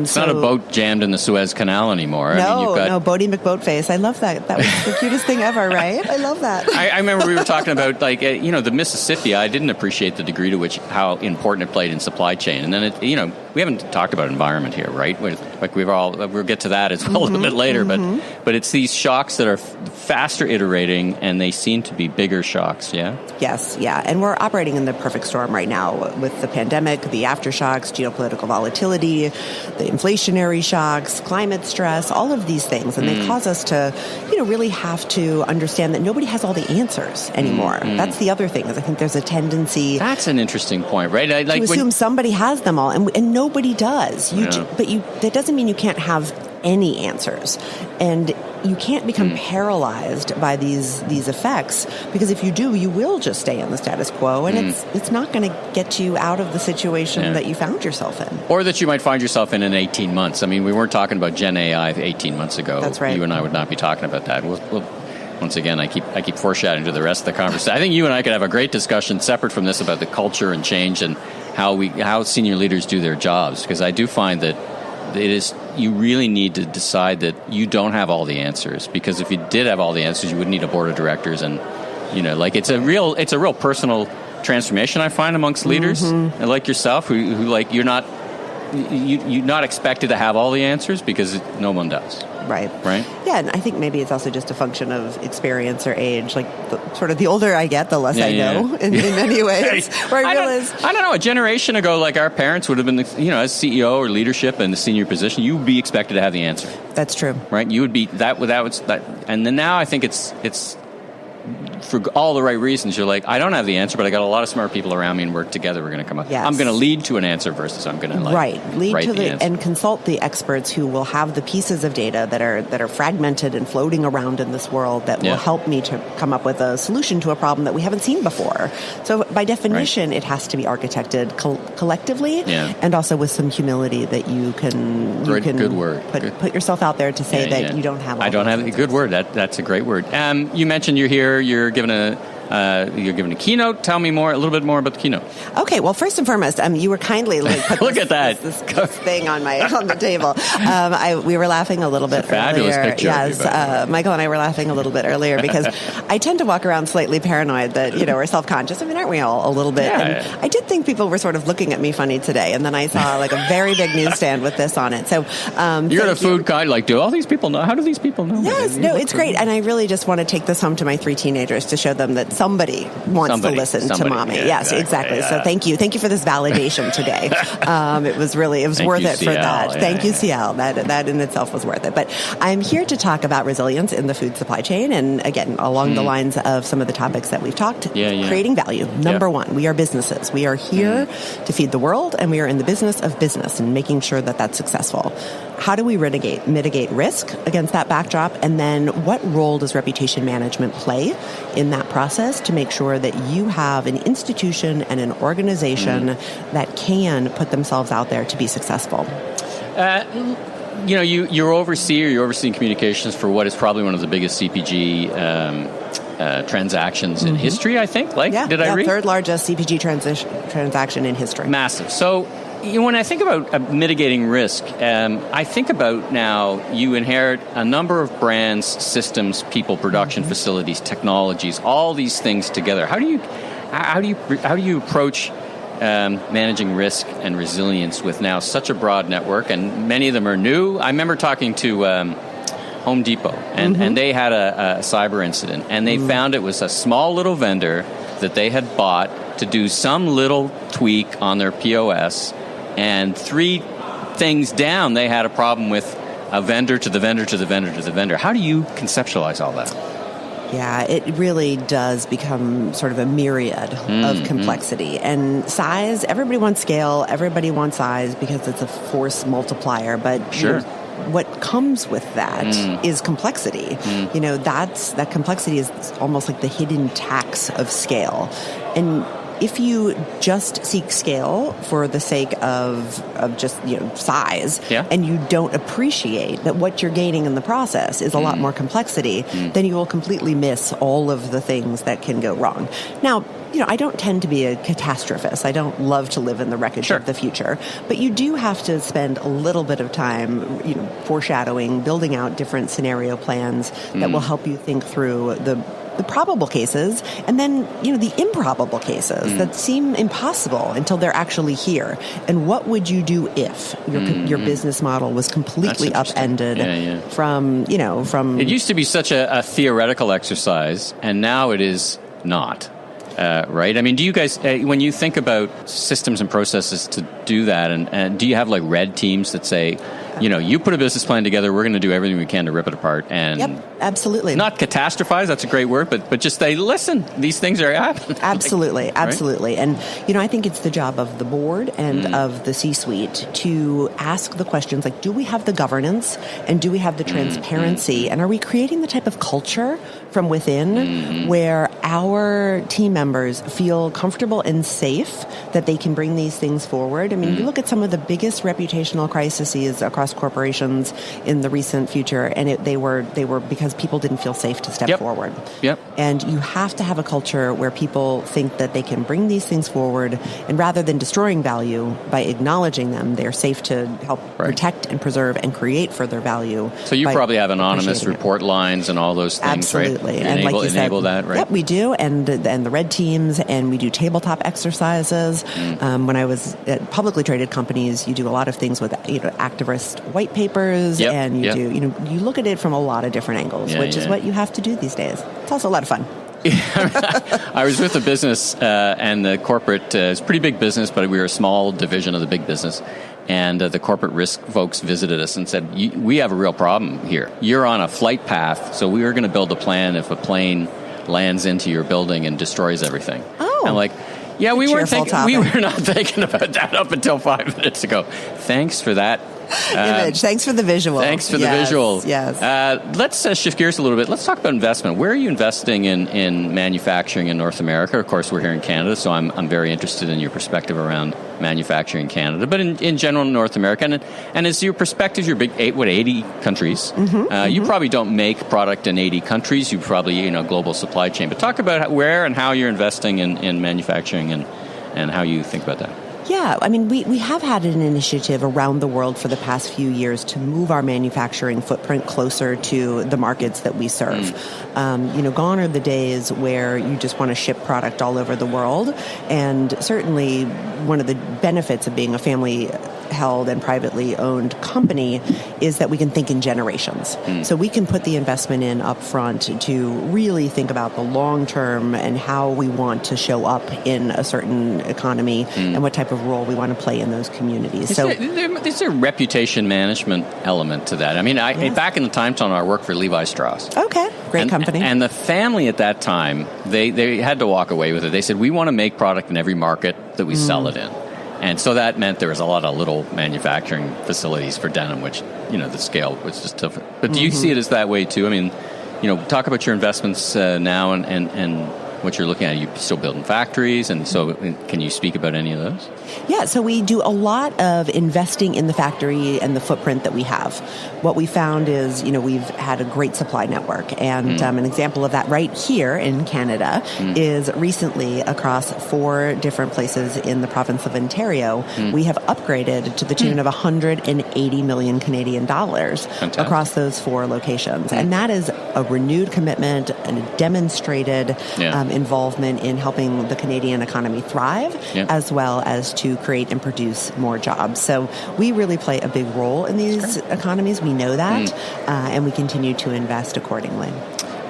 It's not a boat jammed in the Suez Canal anymore. No, Boaty McBoatface. I love that. That was the cutest thing ever, right? I love that. I remember we were talking about, like, you know, the Mississippi. I didn't appreciate the degree to which how important it played in supply chain, and then you know, we haven't talked about environment here, right? Like we'll get to that as well a little bit later, but it's these shocks that are faster iterating, and they seem to be bigger shocks. Yeah. Yes. Yeah. And we're operating in the perfect storm right now with the pandemic, the aftershocks, geopolitical volatility, the inflationary shocks, climate stress, all of these things, and they cause us to, you know, really have to understand that nobody has all the answers anymore. That's the other thing, is I think there's a tendency. That's an interesting point, right? To assume somebody has them all, and nobody does. But that doesn't mean you can't have any answers. And you can't become paralyzed by these effects, because if you do, you will just stay in the status quo, and it's not going to get you out of the situation that you found yourself in. Or that you might find yourself in 18 months. I mean, we weren't talking about Gen AI 18 months ago. That's right. You and I would not be talking about that. We'll once again, I keep foreshadowing to the rest of the conversation. I think you and I could have a great discussion separate from this about the culture and change and how senior leaders do their jobs, because I do find that you really need to decide that you don't have all the answers, because if you did have all the answers, you would need a board of directors, and it's a real personal transformation I find amongst leaders like yourself who like you're not expected to have all the answers, because no one does. Right. Yeah, and I think maybe it's also just a function of experience or age. Like, the older I get, the less I know in many ways. Where I realize, I don't know. A generation ago, like our parents would have been, as CEO or leadership in the senior position, you would be expected to have the answer. That's true. Right? You would be that. And then now I think it's for all the right reasons. You're like, I don't have the answer, but I got a lot of smart people around me, and work together. We're going to come up. Yes. I'm going to lead to an answer versus I'm going to lead to the answer. And consult the experts who will have the pieces of data that are fragmented and floating around in this world that will help me to come up with a solution to a problem that we haven't seen before. So by definition, it has to be architected collectively, and also with some humility that you can good word. Put yourself out there to say that you don't have. I don't have a good word. That's a great word. You mentioned you're here. You're giving a keynote. Tell me a little bit more about the keynote. Okay. Well, first and foremost, you were kindly put look at that this thing on the table. We were laughing a little bit fabulous earlier. Picture Yes, Michael and I were laughing a little bit earlier because I tend to walk around slightly paranoid that or self-conscious. I mean, aren't we all a little bit? Yeah. And I did think people were sort of looking at me funny today, and then I saw a very big newsstand with this on it. So you're a food guy. Do all these people know? How do these people know? Yes, no, it's great, and I really just want to take this home to my 3 teenagers to show them that somebody wants to listen to mommy. Yeah, yes, exactly. So thank you for this validation today. It was worth it for that. Thank you, SIAL. That in itself was worth it. But I'm here to talk about resilience in the food supply chain, and again, along the lines of some of the topics that we've talked. Creating value. Number one, we are businesses. We are here to feed the world, and we are in the business of business and making sure that that's successful. How do we mitigate risk against that backdrop? And then what role does reputation management play in that process to make sure that you have an institution and an organization that can put themselves out there to be successful? You're overseeing communications for what is probably one of the biggest CPG transactions in history, I think. Did I read? Third largest CPG transaction in history. Massive. So, when I think about mitigating risk, I think about now you inherit a number of brands, systems, people, production facilities, technologies, all these things together. How do you approach managing risk and resilience with now such a broad network, and many of them are new? I remember talking to Home Depot, and they had a cyber incident, and they found it was a small little vendor that they had bought to do some little tweak on their POS. And 3 things down, they had a problem with a vendor to the vendor to the vendor to the vendor. How do you conceptualize all that? Yeah, it really does become sort of a myriad of complexity. And size, everybody wants scale, everybody wants size because it's a force multiplier. But what comes with that is complexity. That complexity is almost like the hidden tax of scale. And if you just seek scale for the sake of just size, and you don't appreciate that what you're gaining in the process is a lot more complexity, then you will completely miss all of the things that can go wrong. Now, I don't tend to be a catastrophist. I don't love to live in the wreckage of the future. But you do have to spend a little bit of time, foreshadowing, building out different scenario plans that will help you think through the probable cases, and then, the improbable cases that seem impossible until they're actually here. And what would you do if your business model was completely upended from. It used to be such a theoretical exercise, and now it is not. Right? I mean, do you guys, when you think about systems and processes to do that, and do you have red teams that say, you put a business plan together, we're going to do everything we can to rip it apart. And absolutely. Not catastrophize, that's a great word, but just say, listen, these things are happening. Absolutely, Right? absolutely. And, I think it's the job of the board and of the C-suite to ask the questions like, do we have the governance and do we have the transparency? And are we creating the type of culture from within where our team members feel comfortable and safe that they can bring these things forward? I mean, you look at some of the biggest reputational crises across corporations in the recent future, and they were because people didn't feel safe to step forward. Yep. And you have to have a culture where people think that they can bring these things forward, and rather than destroying value by acknowledging them, they're safe to help protect and preserve and create further value. So you probably have anonymous report lines and all those things, Absolutely. right? And like you said, enable that, right? Yep, we do, and the red teams, and we do tabletop exercises. When I was at publicly traded companies, you do a lot of things with activist white papers, and you do you look at it from a lot of different angles, which is what you have to do these days. It's also a lot of fun. I was with a business, and the corporate, it's a pretty big business, but we were a small division of the big business. And the corporate risk folks visited us and said, we have a real problem here. You're on a flight path, so we are going to build a plan if a plane lands into your building and destroys everything. Oh. I'm like, yeah, we were not thinking about that up until 5 minutes ago. Thanks for that. Image. Thanks for the visual. Thanks for the visual. Yes. Let's shift gears a little bit. Let's talk about investment. Where are you investing in manufacturing in North America? Of course, we're here in Canada, so I'm very interested in your perspective around manufacturing in Canada, but in general in North America. And as your perspective, your big 80 countries. You probably don't make product in 80 countries. You probably global supply chain. But talk about where and how you're investing in manufacturing and how you think about that. Yeah, I mean, we have had an initiative around the world for the past few years to move our manufacturing footprint closer to the markets that we serve. Gone are the days where you just want to ship product all over the world. And certainly one of the benefits of being a family held and privately owned company is that we can think in generations. So we can put the investment in up front to really think about the long term and how we want to show up in a certain economy and what type of role we want to play in those communities. There's a reputation management element to that. I mean, back in the time tunnel, I worked for Levi Strauss. Okay, great company. And the family at that time, they had to walk away with it. They said, we want to make product in every market that we sell it in. And so that meant there was a lot of little manufacturing facilities for denim, which, the scale was just tough. But do you see it as that way too? I mean, talk about your investments now and what you're looking at. Are you still building factories? And so can you speak about any of those? Yeah, so we do a lot of investing in the factory and the footprint that we have. What we found is, we've had a great supply network. And an example of that right here in Canada is recently across 4 different places in the province of Ontario, we have upgraded to the tune of 180 million Canadian dollars across those 4 locations. And that is a renewed commitment and a demonstrated involvement in helping the Canadian economy thrive, as well as to create and produce more jobs. So we really play a big role in these economies. We know that, and we continue to invest accordingly.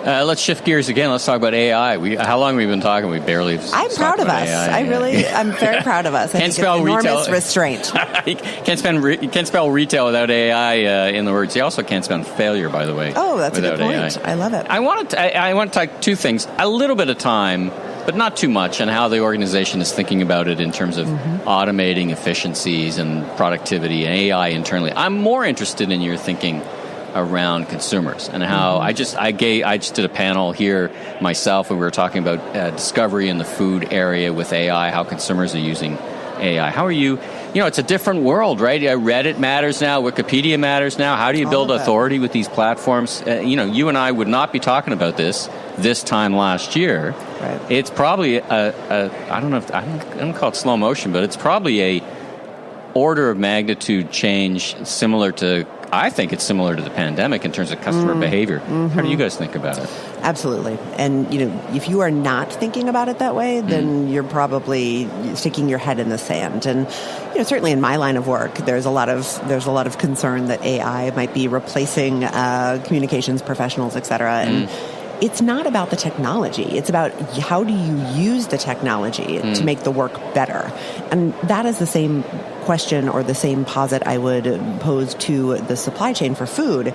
Let's shift gears again. Let's talk about AI. How long have we been talking? We barely. I'm proud of us. I'm very proud of us. Can't spell enormous retail. Restraint. You can't spell retail without AI in the words. You also can't spell failure, by the way. Oh, that's a good point. AI. I love it. I want to talk 2 things. A little bit of time, but not too much, and how the organization is thinking about it in terms of automating efficiencies and productivity and AI internally. I'm more interested in your thinking around consumers and how I just did a panel here myself, and we were talking about discovery in the food area with AI, how consumers are using AI. How are you? It's a different world, right? Reddit matters now. Wikipedia matters now. How do you build authority with these platforms? You and I would not be talking about this time last year. Right. It's probably I don't call it slow motion, but it's probably a order of magnitude change similar to. I think it's similar to the pandemic in terms of customer behavior. How do you guys think about it? Absolutely. And, if you are not thinking about it that way, then you're probably sticking your head in the sand. And, certainly in my line of work, there's a lot of concern that AI might be replacing communications professionals, et cetera. And it's not about the technology. It's about how do you use the technology to make the work better. And that is the same question or the same posit I would pose to the supply chain for food.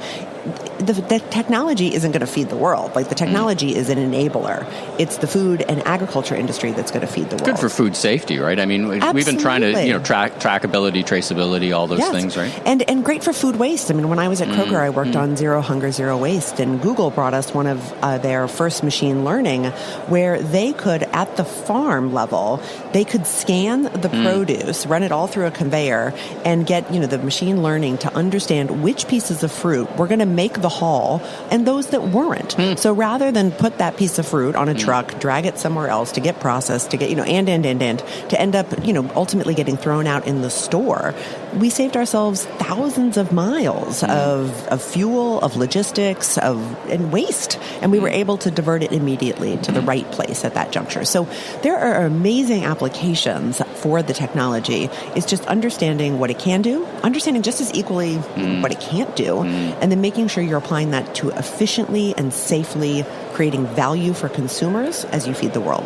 The technology isn't going to feed the world. Like, the technology is an enabler. It's the food and agriculture industry that's going to feed the world. Good for food safety, right? I mean, we've been trying to, trackability, traceability, all those things, right? And great for food waste. I mean, when I was at Kroger, I worked on Zero Hunger, Zero Waste, and Google brought us one of their first machine learning where they could, at the farm level, they could scan the produce, run it all through a conveyor, and get, the machine learning to understand which pieces of fruit were going to make the haul and those that weren't. So rather than put that piece of fruit on a truck, drag it somewhere else to get processed, to get, and to end up, ultimately getting thrown out in the store, we saved ourselves thousands of miles of fuel, of logistics, and waste. And we were able to divert it immediately to the right place at that juncture. So there are amazing applications for the technology. It's just understanding what it can do, understanding just as equally what it can't do, and then making sure you're applying that to efficiently and safely creating value for consumers as you feed the world.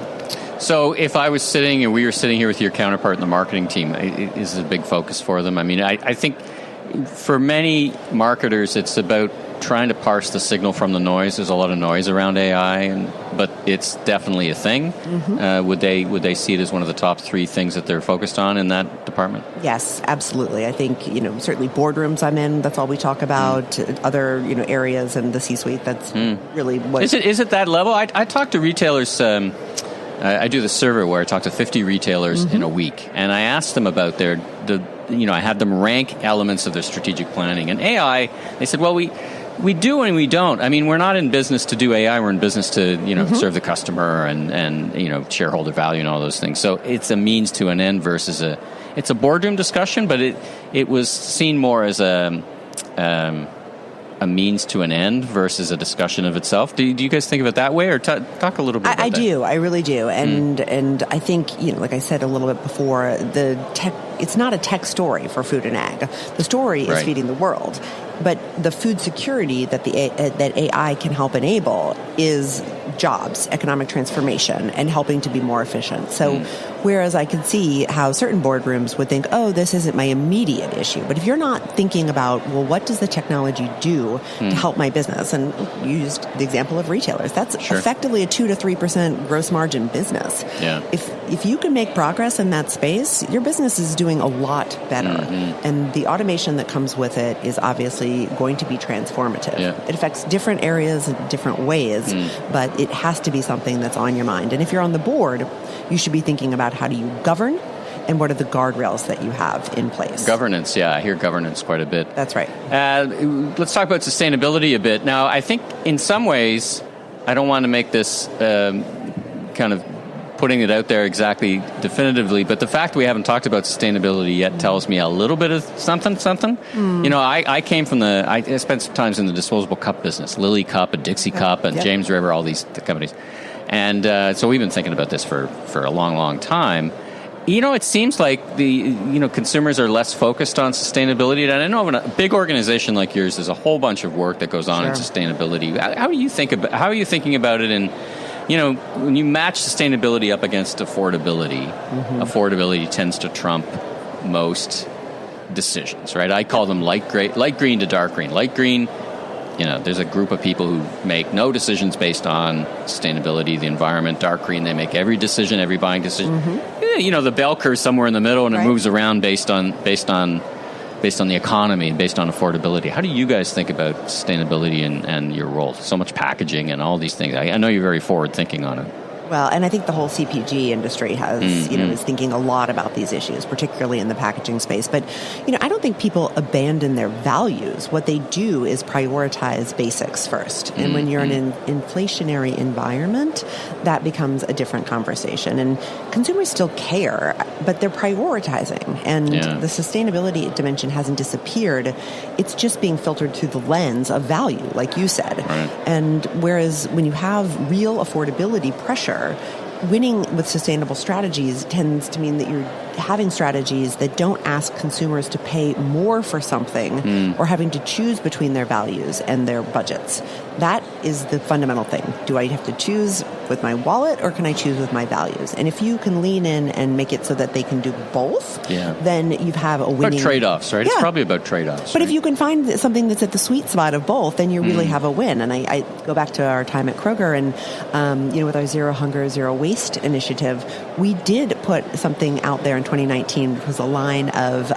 So if I was sitting and we were sitting here with your counterpart in the marketing team, is it a big focus for them? I mean, I think for many marketers, it's about trying to parse the signal from the noise. There's a lot of noise around AI, but it's definitely a thing. Would they see it as one of the top 3 things that they're focused on in that department? Yes, absolutely. I think, certainly boardrooms I'm in, that's all we talk about. Other, areas in the C-suite, that's really what... Is it that level? I talk to retailers... I do the survey where I talk to 50 retailers in a week, and I asked them about I had them rank elements of their strategic planning. And AI, they said, well, we do and we don't. I mean, we're not in business to do AI. We're in business to, serve the customer and shareholder value and all those things. So it's a means to an end versus it's a boardroom discussion, but it was seen more as a means to an end versus a discussion of itself. Do you guys think of it that way, or talk a little bit about that? I do. I really do. And I think, like I said a little bit before, it's not a tech story for food and ag. The story is feeding the world. But the food security that that AI can help enable is jobs, economic transformation, and helping to be more efficient. So whereas I can see how certain boardrooms would think, oh, this isn't my immediate issue. But if you're not thinking about, well, what does the technology do to help my business? And you used the example of retailers. That's effectively a 2 to 3% gross margin business. Yeah. If you can make progress in that space, your business is doing a lot better. And the automation that comes with it is obviously going to be transformative. Yeah. It affects different areas in different ways, but it has to be something that's on your mind. And if you're on the board, you should be thinking about how do you govern and what are the guardrails that you have in place. Governance, I hear governance quite a bit. That's right. Let's talk about sustainability a bit. Now, I think in some ways, I don't want to make this kind of putting it out there exactly definitively, but the fact we haven't talked about sustainability yet tells me a little bit of something. I came from I spent some time in the disposable cup business, Lily Cup and Dixie Cup and James River, all these companies. And so we've been thinking about this for a long, long time. It seems like consumers are less focused on sustainability. And I know in a big organization like yours, there's a whole bunch of work that goes on in sustainability. How are you thinking about it in when you match sustainability up against affordability, affordability tends to trump most decisions, right? I call them light green to dark green. Light green, there's a group of people who make no decisions based on sustainability, the environment. Dark green, they make every decision, every buying decision. The bell curve somewhere in the middle, and it moves around based on the economy and based on affordability. How do you guys think about sustainability and your role? So much packaging and all these things. I know you're very forward thinking on it. Well, and I think the whole CPG industry has, is thinking a lot about these issues, particularly in the packaging space. But, I don't think people abandon their values. What they do is prioritize basics first. And when you're in an inflationary environment, that becomes a different conversation. And consumers still care, but they're prioritizing. And the sustainability dimension hasn't disappeared. It's just being filtered through the lens of value, like you said. Right. And whereas when you have real affordability pressure, winning with sustainable strategies tends to mean that you're having strategies that don't ask consumers to pay more for something or having to choose between their values and their budgets. That is the fundamental thing. Do I have to choose with my wallet or can I choose with my values? And if you can lean in and make it so that they can do both, then you have a winning... About trade-offs, right? Yeah. It's probably about trade-offs. But if you can find something that's at the sweet spot of both, then you really have a win. And I go back to our time at Kroger and, with our Zero Hunger, Zero Waste initiative, we did put something out there in 2019. It was a line of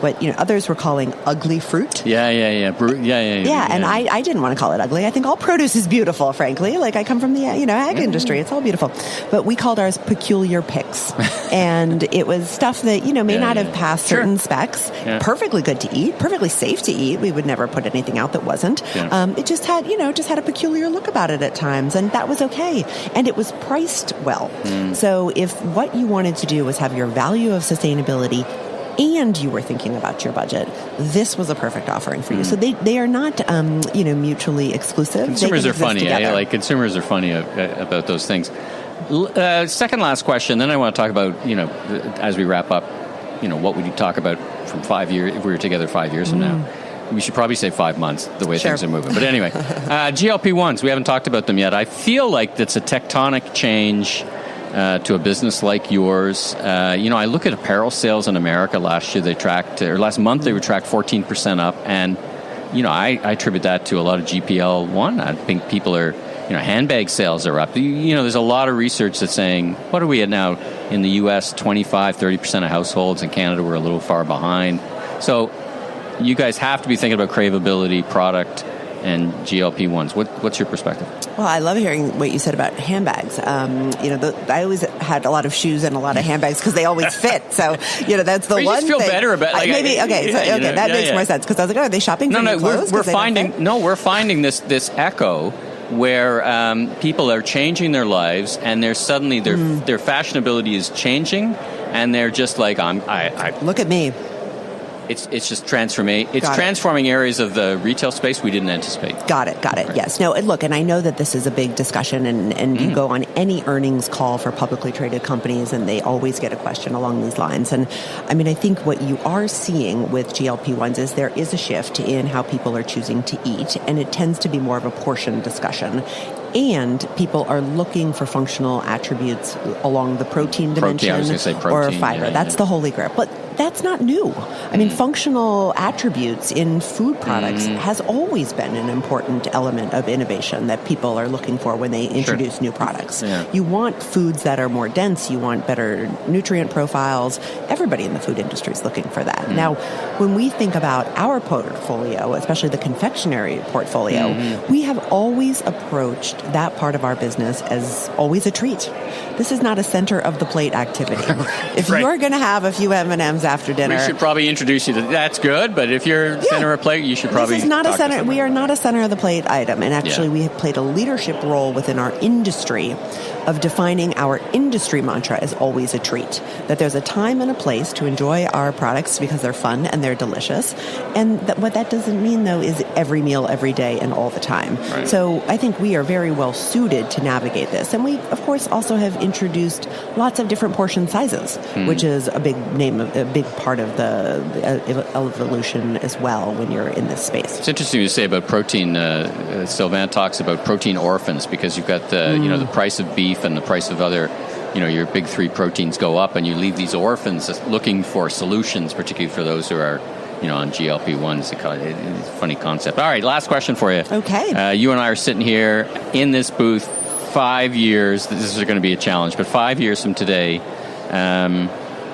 what others were calling ugly fruit. Yeah. And I didn't want to call it ugly. I think all produce is beautiful, frankly. Like I come from the ag industry. It's all beautiful. But we called ours peculiar picks. And it was stuff that, may not have passed certain specs. Yeah. Perfectly good to eat, perfectly safe to eat. We would never put anything out that wasn't. Yeah. It just had a peculiar look about it at times. And that was okay. And it was priced well. So if what you wanted to do was have your value of sustainability and you were thinking about your budget, this was a perfect offering for you. So they are not, mutually exclusive. Consumers are funny. Like consumers are funny about those things. Second last question. Then I want to talk about, as we wrap up, what would you talk about from 5 years if we were together 5 years from now? We should probably say 5 months, the way things are moving. But anyway, GLP-1s, we haven't talked about them yet. I feel like that's a tectonic change to a business like yours. I look at apparel sales in America last month they were tracked 14% up. And, I attribute that to a lot of GLP-1. I think people are, handbag sales are up. There's a lot of research that's saying, what are we at now in the U.S., 25-30% of households. In Canada, we're a little far behind. So you guys have to be thinking about craveability, product, and GLP-1s. What's your perspective? Well, I love hearing what you said about handbags. I always had a lot of shoes and a lot of handbags because they always fit. So, that's the one thing. You just feel better about it. That makes more sense because I was like, are they shopping for new clothes? We're finding this echo where people are changing their lives and they're suddenly their fashionability is changing and they're just like, look at me. It's just transforming. It's transforming areas of the retail space we didn't anticipate. Got it. Right. Yes. No. Look, and I know that this is a big discussion, and you go on any earnings call for publicly traded companies, and they always get a question along these lines. And I think what you are seeing with GLP-1s is there is a shift in how people are choosing to eat, and it tends to be more of a portion discussion. And people are looking for functional attributes along the protein dimension or fiber. That's the holy grail. But that's not new. Functional attributes in food products has always been an important element of innovation that people are looking for when they introduce new products. Yeah. You want foods that are more dense. You want better nutrient profiles. Everybody in the food industry is looking for that. Now, when we think about our portfolio, especially the confectionery portfolio, we have always approached that part of our business as always a treat. This is not a center of the plate activity. If you're going to have a few M&Ms after dinner, we should probably introduce you to that's good. But if you're center of plate, you should probably. This is not a center. We are not a center of the plate item, and actually, we have played a leadership role within our industry of defining our industry mantra as always a treat. That there's a time and a place to enjoy our products because they're fun and they're delicious. And what that doesn't mean, though, is every meal, every day, and all the time. Right. So I think we are very well suited to navigate this. And we, of course, also have introduced lots of different portion sizes, which is a big part of the evolution as well when you're in this space. It's interesting you say about protein. Sylvain talks about protein orphans because you've got the price of beef and the price of other, your big three proteins go up, and you leave these orphans looking for solutions, particularly for those who are, on GLP-1s. It's a funny concept. All right, last question for you. Okay. You and I are sitting here in this booth 5 years. This is going to be a challenge, but 5 years from today,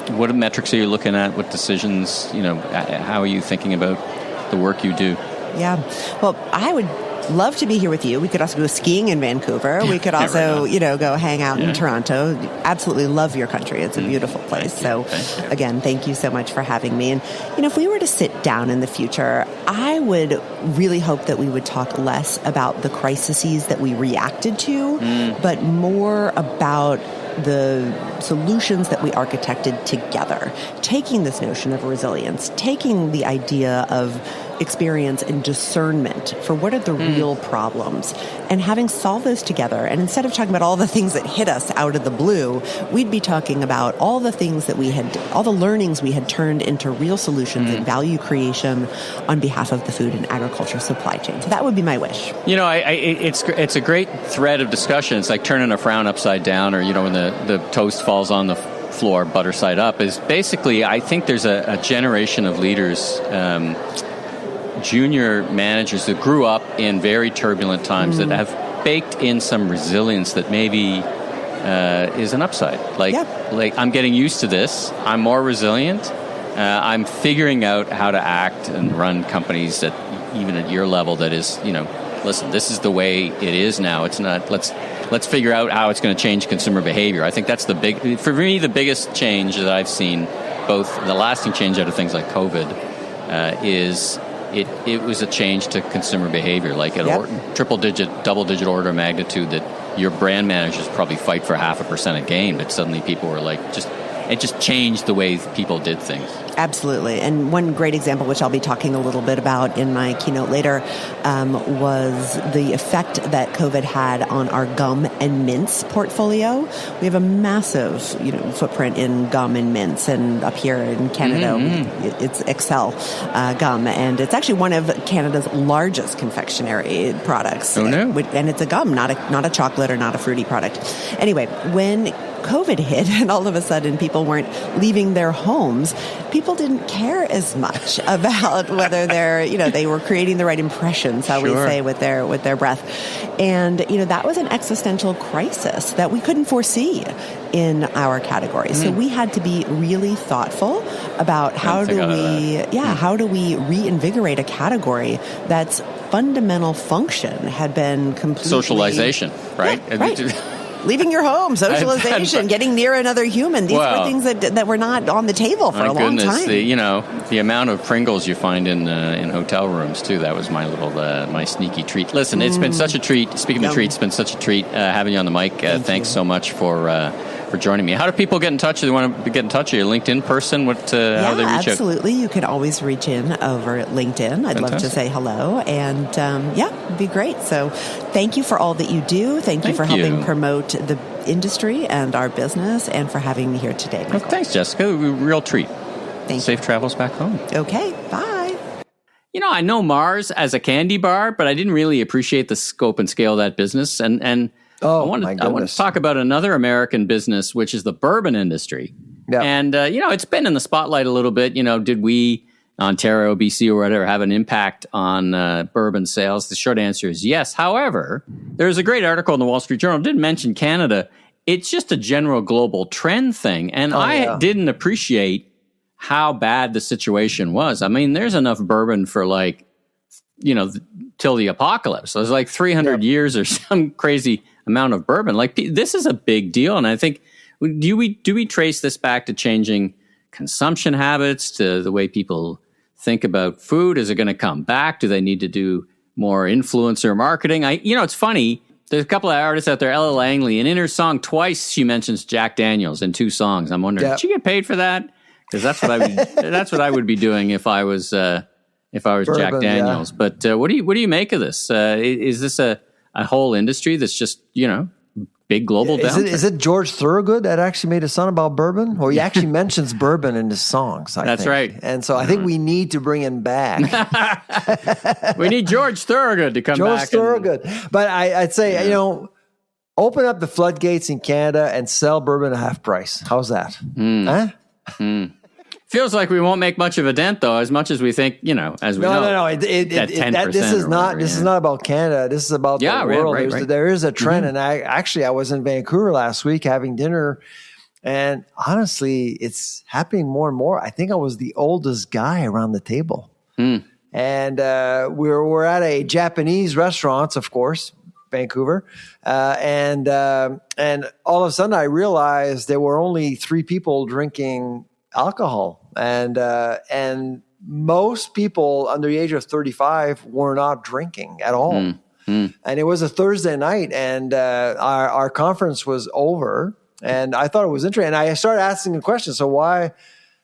what metrics are you looking at? What decisions, how are you thinking about the work you do? Yeah. Well, I would love to be here with you. We could also go skiing in Vancouver. We could also, go hang out in Toronto. Absolutely love your country. It's a beautiful place. So again, thank you so much for having me. And, if we were to sit down in the future, I would really hope that we would talk less about the crises that we reacted to, but more about the solutions that we architected together, taking this notion of resilience, taking the idea of experience and discernment for what are the real problems, and having solved those together. And instead of talking about all the things that hit us out of the blue, we'd be talking about all the things that all the learnings we had turned into real solutions and value creation on behalf of the food and agriculture supply chain. So that would be my wish. It's a great thread of discussion. It's like turning a frown upside down, or when the toast falls on the floor, butter side up. Is basically, I think there's a generation of leaders, junior managers that grew up in very turbulent times that have baked in some resilience that maybe is an upside. Like I'm getting used to this. I'm more resilient. I'm figuring out how to act and run companies that even at your level that is, listen, this is the way it is now. It's not, let's figure out how it's going to change consumer behavior. I think that's the biggest change that I've seen, both the lasting change out of things like COVID, is it was a change to consumer behavior, like at double-digit order of magnitude that your brand managers probably fight for 0.5% a gain, but suddenly people were like, it just changed the way people did things. Absolutely. And one great example, which I'll be talking a little bit about in my keynote later, was the effect that COVID had on our gum and mints portfolio. We have a massive, footprint in gum and mints, and up here in Canada, it's Excel gum, and it's actually one of Canada's largest confectionery products. Oh no! And it's a gum, not a chocolate or not a fruity product. Anyway, when COVID hit and all of a sudden people weren't leaving their homes, people didn't care as much about whether they were creating the right impressions, how we say, with their breath. And, that was an existential crisis that we couldn't foresee in our category. So we had to be really thoughtful about how do we reinvigorate a category that's fundamental function had been completely... Socialization, right? Yeah, right. Leaving your home, socialization, getting near another human. These were things that were not on the table for a long time. The amount of Pringles you find in hotel rooms, too, that was my little, my sneaky treat. Listen, it's been such a treat. Speaking of treats, it's been such a treat having you on the mic. Thanks so much for joining me. How do people get in touch? Do they want to get in touch? Are you a LinkedIn person? How do they reach out? Absolutely. You can always reach in over LinkedIn. I'd love to say hello. And it'd be great. So thank you for all that you do. Thank you for helping promote the industry and our business, and for having me here today, Michael. Well, thanks, Jessica. Real treat. Thank you. Safe travels back home. Okay. Bye. I know Mars as a candy bar, but I didn't really appreciate the scope and scale of that business. And I want to talk about another American business, which is the bourbon industry. Yeah. And, it's been in the spotlight a little bit. Did we, Ontario, BC, or whatever, have an impact on bourbon sales? The short answer is yes. However, there's a great article in the Wall Street Journal. It didn't mention Canada. It's just a general global trend thing. And I didn't appreciate how bad the situation was. I mean, there's enough bourbon for till the apocalypse. So there's like 300 years or some crazy amount of bourbon. Like, this is a big deal. And I think, do we trace this back to changing consumption habits, to the way people think about food? Is it going to come back? Do they need to do more influencer marketing? It's funny. There's a couple of artists out there, Ella Langley, and in her song twice she mentions Jack Daniels in 2 songs. I'm wondering, did she get paid for that? Because that's what I would be doing if I was bourbon, Jack Daniels. Yeah. But what do you make of this? Is this a whole industry that's just big global downturn? Is it George Thorogood that actually made a song about bourbon? Or he actually mentions bourbon in his songs, I think. That's right. And so I think we need to bring him back. We need George Thorogood to come back. George Thorogood. But I'd say, open up the floodgates in Canada and sell bourbon at half price. How's that? Feels like we won't make much of a dent, though, as much as we think, as we know. No. This is not about Canada. This is about the world. Right. There is a trend. And I was in Vancouver last week having dinner. And honestly, it's happening more and more. I think I was the oldest guy around the table. And we're at a Japanese restaurant, of course, Vancouver. And all of a sudden I realized there were only 3 people drinking alcohol. And most people under the age of 35 were not drinking at all. And it was a Thursday night, and our conference was over. And I thought it was interesting. And I started asking a question. So why?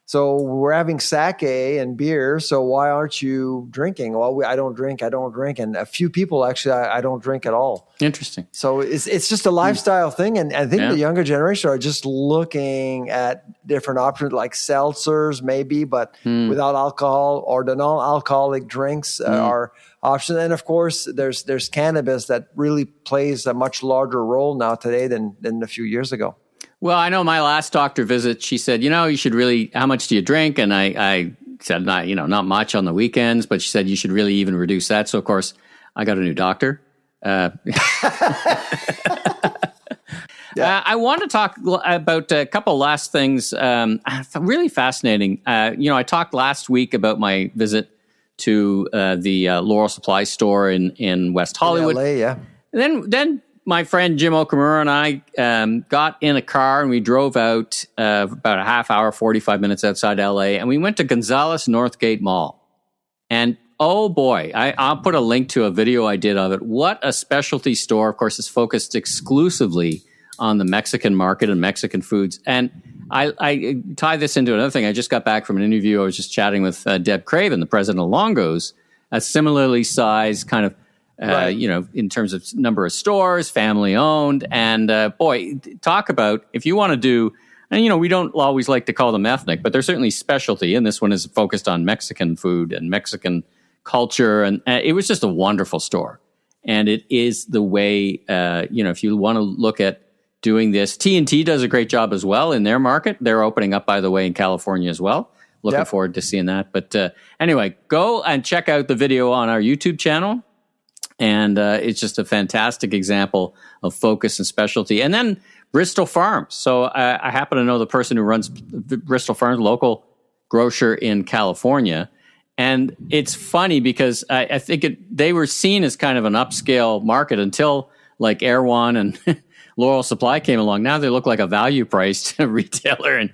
So we're having sake and beer. So why aren't you drinking? Well, I don't drink. And a few people actually, I don't drink at all. Interesting. So it's just a lifestyle thing. And I think the younger generation are just looking at different options like seltzers maybe, but without alcohol, or the non-alcoholic drinks are options. And of course, there's cannabis that really plays a much larger role now today than a few years ago. Well, I know my last doctor visit, she said, you should really, how much do you drink? And I said, not much on the weekends, but she said, you should really even reduce that. So, of course, I got a new doctor. I want to talk about a couple last things. Really fascinating. I talked last week about my visit to the Laurel Supply store in West Hollywood. In LA, yeah. And then my friend Jim Okamura and I got in a car and we drove out about a half hour, 45 minutes outside LA, and we went to Gonzales Northgate Mall. And oh boy, I'll put a link to a video I did of it. What a specialty store. Of course, it's focused exclusively on the Mexican market and Mexican foods. And I tie this into another thing. I just got back from an interview. I was just chatting with Deb Craven, the president of Longo's, a similarly sized kind of in terms of number of stores, family owned. And boy, talk about if you want to do, and we don't always like to call them ethnic, but they're certainly specialty. And this one is focused on Mexican food and Mexican culture. And it was just a wonderful store. And it is the way, if you want to look at doing this, T&T does a great job as well in their market. They're opening up, by the way, in California as well. Looking forward to seeing that. But anyway, go and check out the video on our YouTube channel. And it's just a fantastic example of focus and specialty. And then Bristol Farms. So I happen to know the person who runs Bristol Farms, local grocer in California. And it's funny because I think they were seen as kind of an upscale market until like Erewhon and Laurel Supply came along. Now they look like a value-priced retailer. And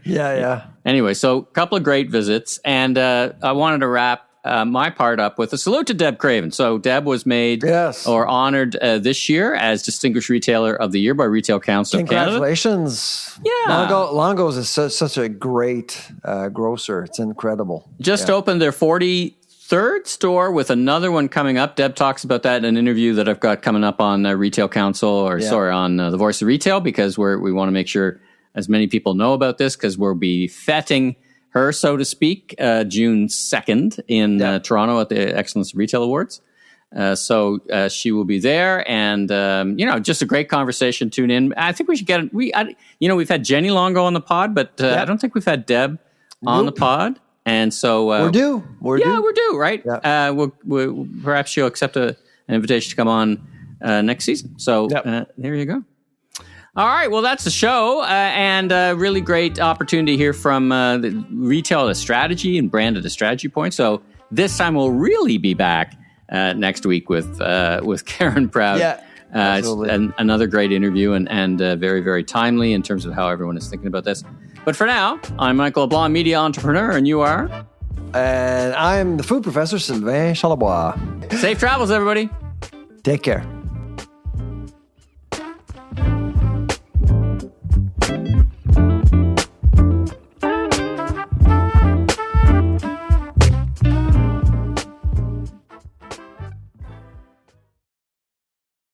anyway, so a couple of great visits. And I wanted to wrap my part up with a salute to Deb Craven. So Deb was made or honored this year as Distinguished Retailer of the Year by Retail Council of Canada. Congratulations. Yeah. Longo's is such a great grocer. It's incredible. Just opened their 43rd store with another one coming up. Deb talks about that in an interview that I've got coming up on Retail Council, on The Voice of Retail, because we want to make sure as many people know about this, because we'll be feting her, so to speak, June 2nd in Toronto at the Excellence of Retail Awards. So she will be there, and just a great conversation. Tune in. I think we should get we've had Jenny Longo on the pod, but I don't think we've had Deb on the pod, and so we're due. We're due, right? Yeah. We'll perhaps she'll accept an invitation to come on next season. So there you go. All right, well, that's the show, and a really great opportunity to hear from the retail at a strategy and brand at a strategy point. So this time we'll really be back next week with Karen Proud. Yeah, absolutely. Another great interview and very, very timely in terms of how everyone is thinking about this. But for now, I'm Michael LeBlanc, media entrepreneur, and you are? And I'm the food professor, Sylvain Charlebois. Safe travels, everybody. Take care.